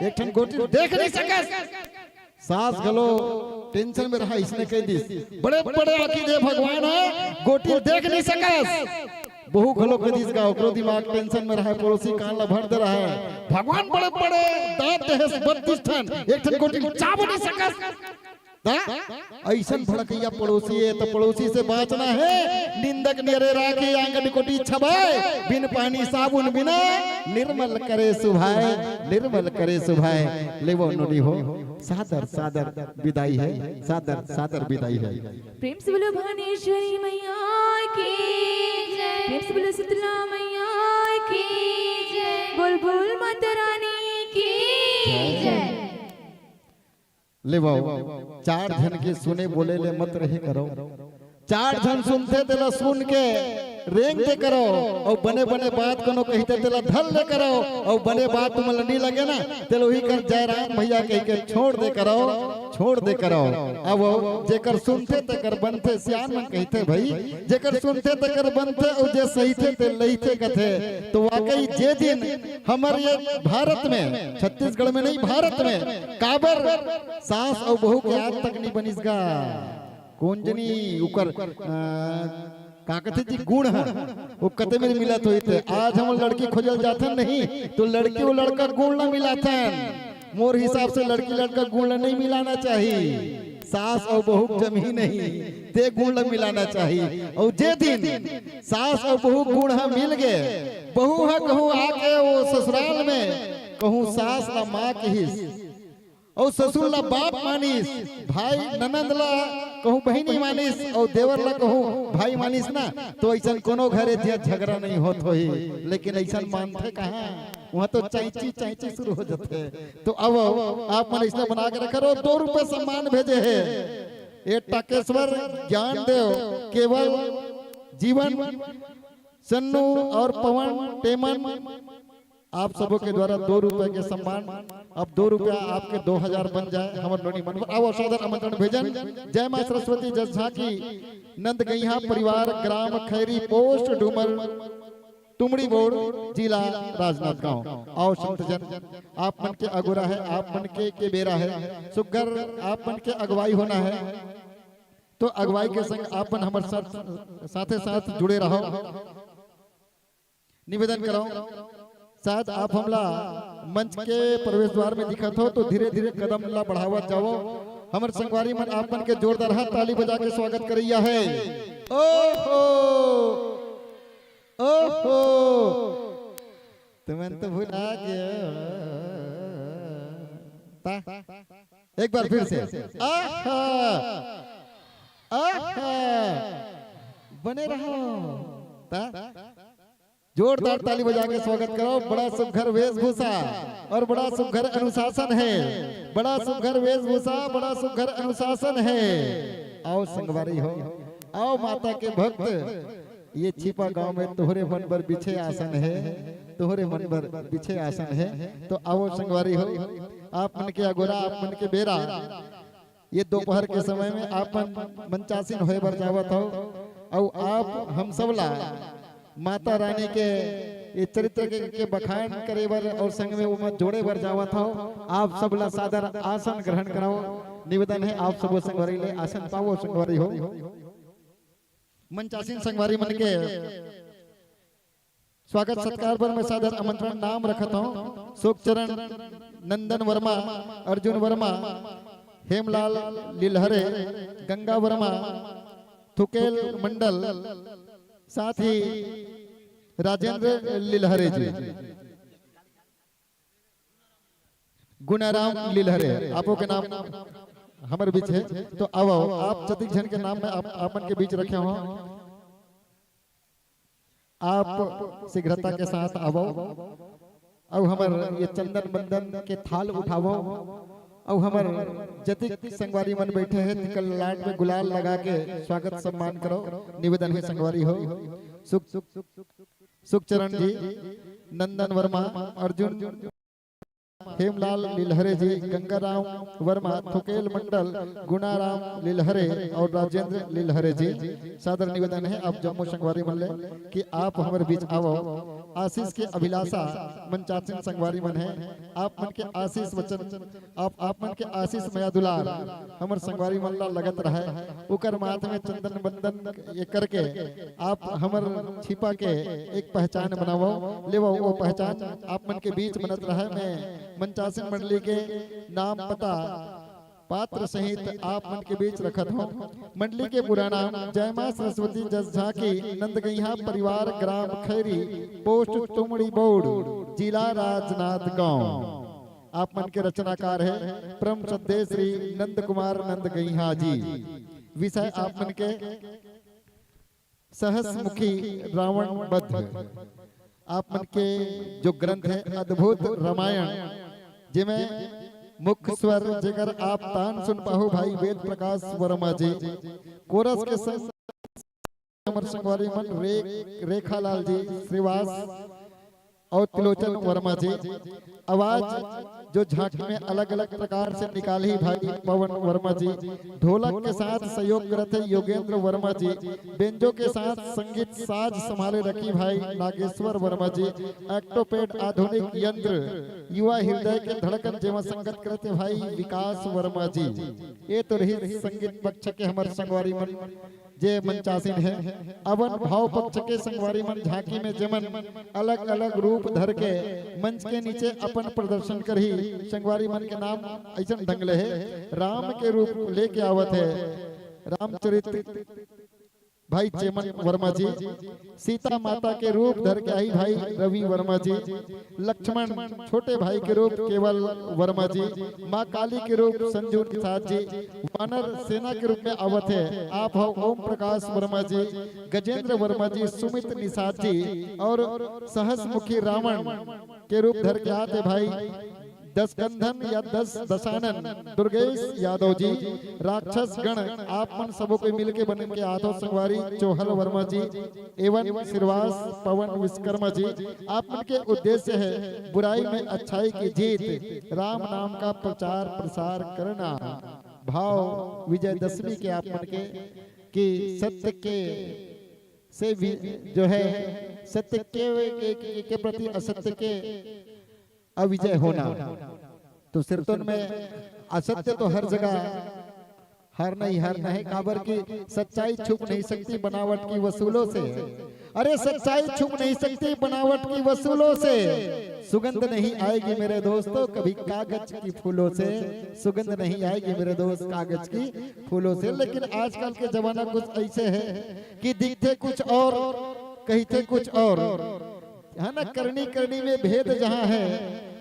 एक ठन गोटी देख नहीं सकस। सास गलो टेंशन में रहा, इसने कह दी बड़े बड़े आखी दे भगवान है, गोटी देख नहीं सकस। बहू गलो कह दी का ओकरो दिमाग टेंशन में रहा, पड़ोसी कान ला भर दे रहा है। भगवान बड़े बड़े दांत है 32 ठन, एक ठन गोटी चाब नहीं सकस। ऐसा भड़कैया पड़ोसी है, तो पड़ोसी से बाँचना है। निंदक निरे राखी आंगन कोटी छबाए, बिन पानी साबुन बिना निर्मल करे सुभाए, निर्मल करे सुभाए। ले वो नोडी हो सादर सादर विदाई है, सादर सादर विदाई है। प्रेम से बोलो भुवनेश्वरी मैया की जय, प्रेम से बोलो शीतला मैया की जय, बोल बोल माता रानी की जय। ले वाओ 4 जन के सुने बोले ले मत रहे करो, 4 जन सुनते तेला सुन के रेंग दे करो, और बने बने बात कनो कहते तेला धल ले करो, और बने बात तुम लड़ी लगे ना तेलो ही कर जयराम भैया कह के छोड़ दे करो, छोड़ दे करो। अब जेकर सुनते तेकर बनते, सियान मन कहते भाई जेकर सुनते तेकर बनते, और जे सही थे ते लईते कथे। तो वाकई जे दिन हमारे ये भारत में, छत्तीसगढ़ में नहीं भारत में, काबर सास और बहू के आज तक नहीं बनिसगा। कौन जनी उकर का कहते जी गुण है वो कते में मिला तो थे। आज हम लड़की खोजल जाथन नहीं तो लड़की वो लड़का गुण ना मिला था। मोर हिसाब से लड़की लड़का गुण नहीं मिलाना चाहिए। सास और बहू जमी नहीं, ते गुण ला मिलाना चाहिए। और जे दिन सास और बहू गुण हा मिल गए, बहू हा कहूँ आके वो ससुराल में कहूँ सास ला माँ कहिस और ससुर ला बाप मानिस, भाई ननंद ला कहूँ बहिनी मानिस और देवर ला कहूँ भाई मानिस ना, तो ऐसा कोनो घरे झगड़ा नहीं होत होई। लेकिन ऐसा मानते कहाँ, वहाँ तो चाइची शुरू हो जाते। तो अब आप मन ऐसा बना के रखो। 2 रुपए सम्मान भेजे है ये टाकेश्वर ज्ञान देव केवल जीवन सन्नू और पवन टेमन आप सबों के द्वारा 2 रुपए के सम्मान। अब 2 रुपया आपके 2000 बन जाए। हमारे लोनी मन आओ सादर आमंत्रण भेजन। जय मां सरस्वती जस झांकी नंद गईहा परिवार ग्राम खैरी पोस्ट डूमर तुमड़ी बोर्ड जिला राजनांदगांव। आओ संत जन आप मन के अगुरा है, आप मन के बेरा है, सुगर आप मन के अगुवाई होना है। तो अगुवाई के संग आप मन हमारे साथे साथ जुड़े रहो। निवेदन करो शायद आप हमला मंच के प्रवेश द्वार में दिखत हो तो धीरे धीरे कदम ला बढ़ावत जाओ। हमर संगवारी मन आपन के जोरदार हाथ ताली बजा के स्वागत करिया है। ओहो ओहो तुमन तो भुला गया। एक बार फिर से आहा आहा बने रहो। जोरदार ताली बजा के स्वागत करो। बड़ा सुघर वेशभूषा और बड़ा सुघर अनुशासन है, बड़ा सुघर वेशभूषा बड़ा सुघर अनुशासन है। आओ संगवारी हो, आओ माता के भक्त। ये छिपा गांव में तोहरे मन पर बिछे आसन है, तोहरे मन पर बिछे आसन है। तो आओ संगवारी हो, आप मन के अगोरा आप मन के बेरा ये दोपहर के समय में आपन मंचासीन होए बर जावत हो। और आप हम सबला माता रानी के ये चरित्र के बखान करे बर और संग में वो जोड़े बर जावत हो। आप सबला सादर आसन ग्रहण कराओ। निवेदन है आप सब संगवारी ले आसन पाओ। संगवारी हो मंचासीन संगवारी मन के स्वागत सत्कार पर मैं सादर आमंत्रण नाम रखता हूँ। सुखचरण नंदन वर्मा, अर्जुन वर्मा, हेमलाल लीलहरे, गंगा वर्मा, थुकेल मंडल, साथ ही राजेंद्र लीलहरे जी, गुणाराम लीलहरे आपो के नाम हमारे बीच है। तो अब आप जतिक जन के नाम में आपन के बीच रखे हो। आप शीघ्रता के साथ आवो और हमार ये चंदन बंदन के थाल उठावो। और हमार जतिक संगवारी मन बैठे हैं तिकल लाट में गुलाल लगा के स्वागत सम्मान करो। निवेदन है संगवारी हो सुखचरण जी, नंदन वर्मा, अर्जुन, हेमलाल लीलहरे जी, गंगाराम वर्मा, थुकेल मंडल, गुणाराम लीलहरे और राजेंद्र लीलहरे जी। सादर निवेदन है आप जम्मू संगवारी मन ले कि आप हमारे बीच आओ। आशीष के अभिलाषा मंचासीन संगवारी मन है। आप मन के आशीष वचन आप मन के आशीष मया दुलार हमर संगवारी मन ला लगत रहे। उकर माथ में चंदन बंदन ये करके आप हमर छिपा के एक पहचान बनावो लेवो। वो पहचान आप मन के बीच बनत रहे। मैं मंचासीन मंडली के नाम पता पात्र सहित आप मन के बीच रखत हो। मंडली के पूरा नाम जय मां सरस्वती जस झांकी नंद गईहा परिवार ग्राम खैरी पोस्ट तुमड़ी बोर्ड जिला राजनांदगांव। आप मन के रचनाकार है परम श्रद्धेय श्री नंद कुमार नंद गईहा जी। विषय आप मन के सहस्मुखी रावण बद्ध। आप मन के जो ग्रंथ है अद्भुत रामायण जिमें मुख्य स्वर जेकर आप तान सुन पाहो भाई वेद प्रकाश वर्मा जी। कोरस के संग अमर संगवारी मन रेखालाल जी श्रीवास और त्रिलोचन वर्मा जी। आवाज जो झांकी में अलग अलग प्रकार से निकाली भाई पवन वर्मा जी। ढोलक के साथ सहयोग करते योगेंद्र वर्मा जी। बेंजो के साथ संगीत साज संभाले रखी भाई नागेश्वर वर्मा जी। एक्टोपेड आधुनिक यंत्र युवा हृदय के धड़कन जेवा संगत करते भाई विकास वर्मा जी। ये तो रही संगीत पक्ष के हमारे संगवारी मन जे मंचासीन है अवन भाव पक्ष के संगवारी मन झांकी में जमन अलग अलग रूप धर के मंच के नीचे अपन प्रदर्शन कर ही संगवारी मन के नाम ऐसा ढंगले है राम के रूप लेके आवत है रामचरित्र भाई चेमन वर्मा जी, सीता माता के रूप धर के आई भाई रवि वर्मा जी, लक्ष्मण छोटे भाई के रूप केवल वर्मा जी, माँ काली के रूप संजू निषाद जी, वानर सेना के रूप में आवत है आप हो ओम प्रकाश वर्मा जी, गजेंद्र वर्मा जी, सुमित निषाद जी और सहसमुखी रावण के रूप धर के आते भाई दशकंधन या दशानन दुर्गेश यादव जी, राक्षस गण आप मन सबों को मिलके बन के आधो संगवारी चौहल वर्मा जी एवं श्रीवास पवन विश्वकर्मा जी आप मन के उद्देश्य है बुराई में अच्छाई की जीत, राम नाम का प्रचार प्रसार करना, भाव विजयदशमी के आप मन के सत्य के से भी जो है सत्य के प्रति असत्य के अविजय होना। तो सिरतुन में असत्य तो हर जगह हारना ही हारना है, काबर की सच्चाई छुप नहीं सकती बनावट की वसूलों से, अरे सच्चाई छुप नहीं सकती बनावट की वसूलों से, सुगंध नहीं आएगी मेरे दोस्तों कभी कागज की फूलों से, सुगंध नहीं आएगी मेरे दोस्त कागज की फूलों से। लेकिन आजकल के जमाना कुछ ऐसे है कि दिखते कुछ और कहते कुछ और है ना, करनी करनी में भेद जहाँ है,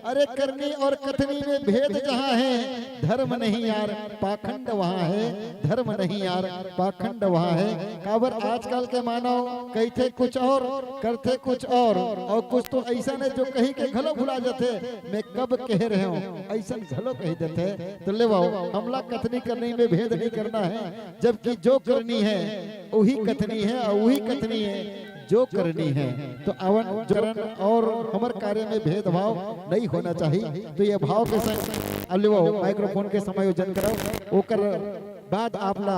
अरे करनी और कथनी में भेद जहाँ है, धर्म नहीं यार पाखंड वहाँ है, धर्म नहीं यार पाखंड वहाँ है। काबर आजकल के मानव कहते कुछ और करते कुछ और कुछ तो ऐसा ने जो कहीं के घलो भुला जाते, मैं कब कह रहे हूँ ऐसा घलो कह देते। तो ले वाओ हमला कथनी करनी में भेद नहीं करना है, जबकि जो करनी है वही कथनी है और वही कथनी है जो करनी है। तो अवन चरण और हमारे कार्य में भेदभाव नहीं होना चाहिए। तो ये भाव के संग अलिवो माइक्रोफोन के समायोजन करो, ओकर बाद आपला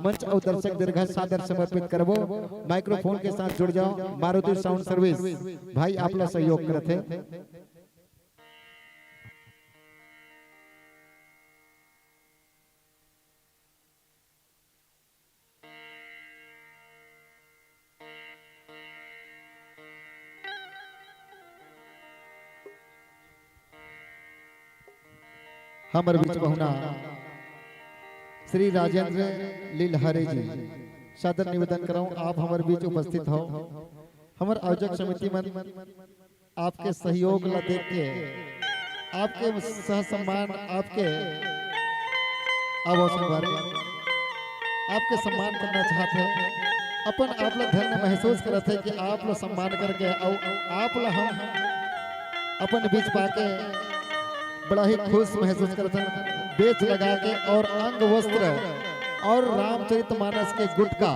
मंच और दर्शक दीर्घ सादर समर्पित करबो। माइक्रोफोन के साथ जुड़ जाओ, मारुति साउंड सर्विस भाई आपला सहयोग करते। हमारे बीच बहुना श्री राजेंद्र लीलहरे जी सादर निवेदन कराऊं आप हमारे बीच उपस्थित हो। हमारे आयोजक समिति में आपके सहयोग ला देख के आपके सह सम्मान आपके आवासन बारे आपके सम्मान करना चाहते हैं। अपन आप लोग धन्य महसूस करते हैं कि आप लोग सम्मान करके और आप लोग हम अपन बीच पाके बड़ा ही खुश महसूस करते हैं। बेच लगा के और अंग वस्त्र और रामचरितमानस के गुटका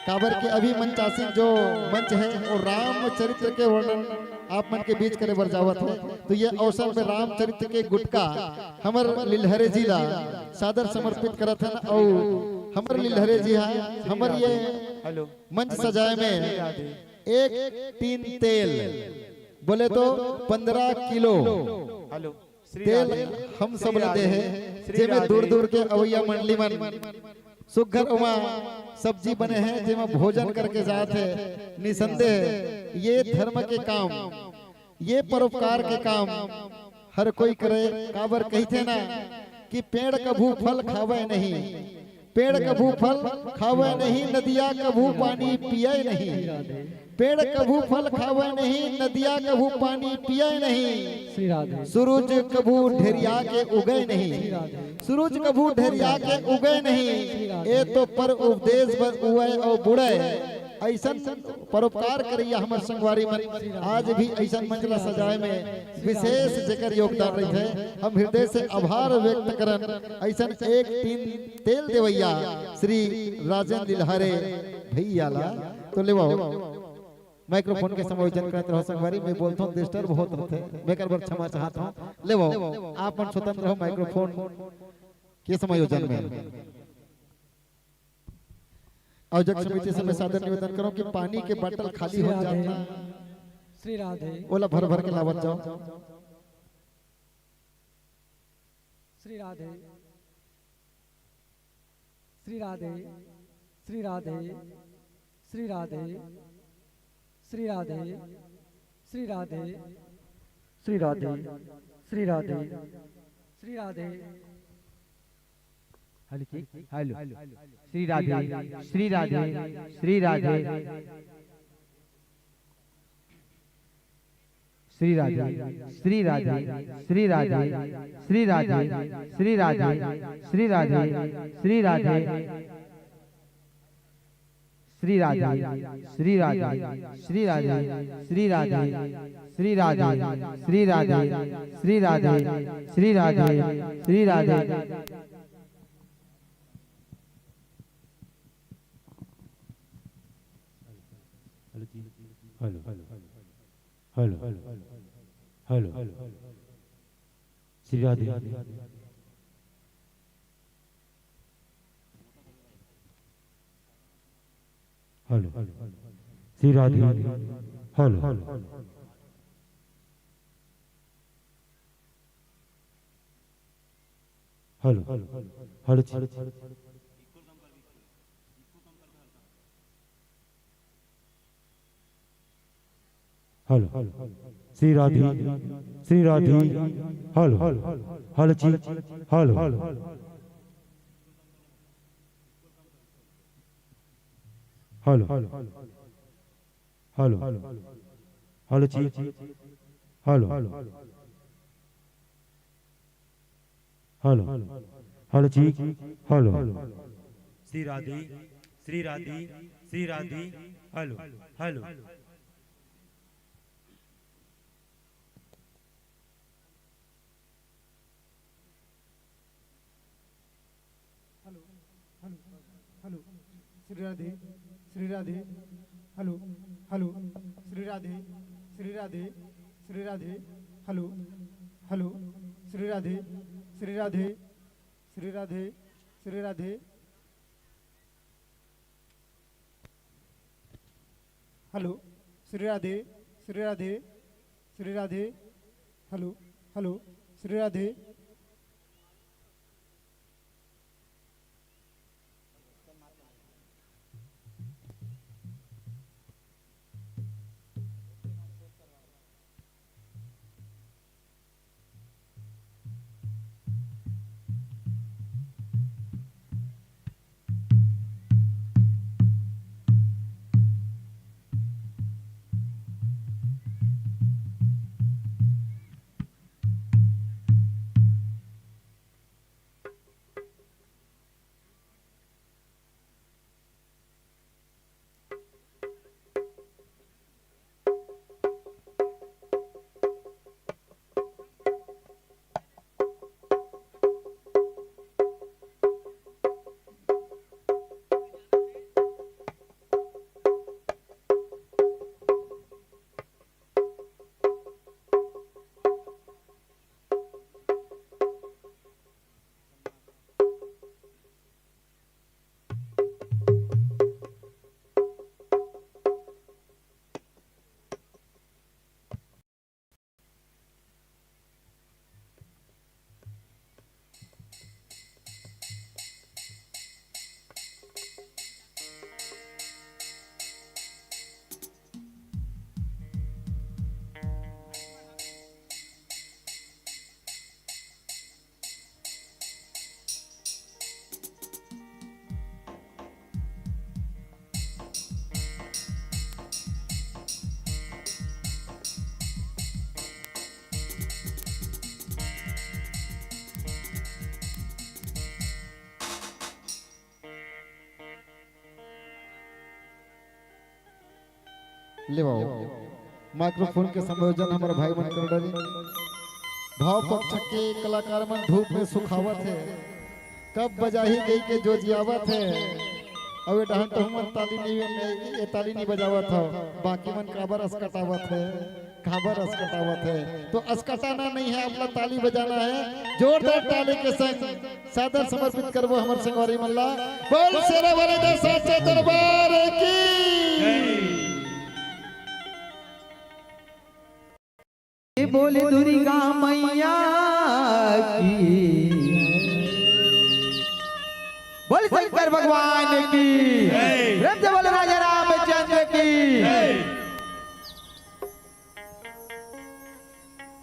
काबर के अभी मंचासीन जो मंच है और रामचरित्र के वर्णन आप मन के बीच करे बरजावत है। तो ये अवसर में रामचरित्र के गुटका हमर लीलहरे जी ला सादर समर्पित करत हैं। और हमर लीलहरे जी है हमर ये मंच सजाए में एक टीन तेल बोले तो 15 किलो तेल हम सब लदे हैं, जेमे दूर दूर के अवैया मंडली मन सुघर उमा सब्जी बने हैं, जेमे भोजन करके जाते हैं। निसंदेह ये धर्म के काम, ये परोपकार के काम हर कोई करे। काबर कहते ना कि पेड़ कभू फल खावे नहीं, पेड़ कभू फल खावे नहीं, नदिया कभू पानी पिए नहीं, पेड़ कभू फल खावे नहीं, नदिया कभू पानी पिए नहीं, सूरज कभू ढेरिया के उगे नहीं, सूरज कभू ढेरिया के उगे नहीं, ये तो पर उपदेश पर उए और बुढ़े ऐसा परोपकार करिए हमर संगवारी मन। आज भी ऐसा मंचला सजाए में विशेष जेकर योगदान रही है, हम हृदय से आभार व्यक्त करन। ऐसा एक टीन तेल देवैया श्री राजेंद्र लीलहरे भैया ला। तो लेवाओ माइक्रोफोन के समायोजन करते रहो संगवारी, मैं बोलता हूँ डिस्टर्ब बहुत होते हैं, मैं कर बार क्षमा चाहता हूँ। लेवाओ आप स्वतंत्र हो माइक्रोफोन के समायोजन में। आयोजक समिति से मैं सादर निवेदन करूं कि पानी के बोतल खाली हो जाता श्री राधे ओला भर भर के लावत जाओ। Shri Radhe Shri Radhe Shri Radhe Shri Radhe Shri Radhe Shri Radhe Shri Radhe Shri Radhe Shri Radhe hello Shri Radhe Shri Radhe Shri Radhe Shri Radhe Shri Radhe Shri Radhe Shri Radhe Shri Radhe Shri Radhe Shri Radhe Shri Radhe Shri Radhe Shri Radhe Shri Radhe Shri Radhe Shri Radhe Shri Radhe Shri Radhe Shri Radhe hello hello hello hello Shri Radhe hello Shri Radhe hello hello hello hello Shri Radhe Shri Radhe hello hello ji hello hello hello hello ji hello hello hello ji hello Shri Radhe Shri Radhe Shri Radhe hello hello hello Shri Radhe Shri Radhe hello hello Shri Radhe Shri Radhe Shri Radhe hello hello Shri Radhe Shri Radhe Shri Radhe Shri Radhe hello Shri Radhe Shri Radhe Shri Radhe hello hello Shri Radhe ले माइक्रोफोन के संयोजन हमारे भाई मन कर डाली भाव पक्ष के कलाकार मन धूप में सुखावत है कब बजाही गई के जो जियावत है अब ये डहन तो मन ताली नहीं ये ताली नहीं बजावत हो बाकी मन काबर अस्कटावत है काबर अस्कटावत है तो अस्कटाना नहीं है अपना ताली बजाना है जोरदार ताली के संग सादर समर्पित करबो हमर संगवारी मल्ला बोल शेरा वाले दा साचे दरबार की बोले दुर्गा मैया की बोल शंकर भगवान की प्रेम से बोलो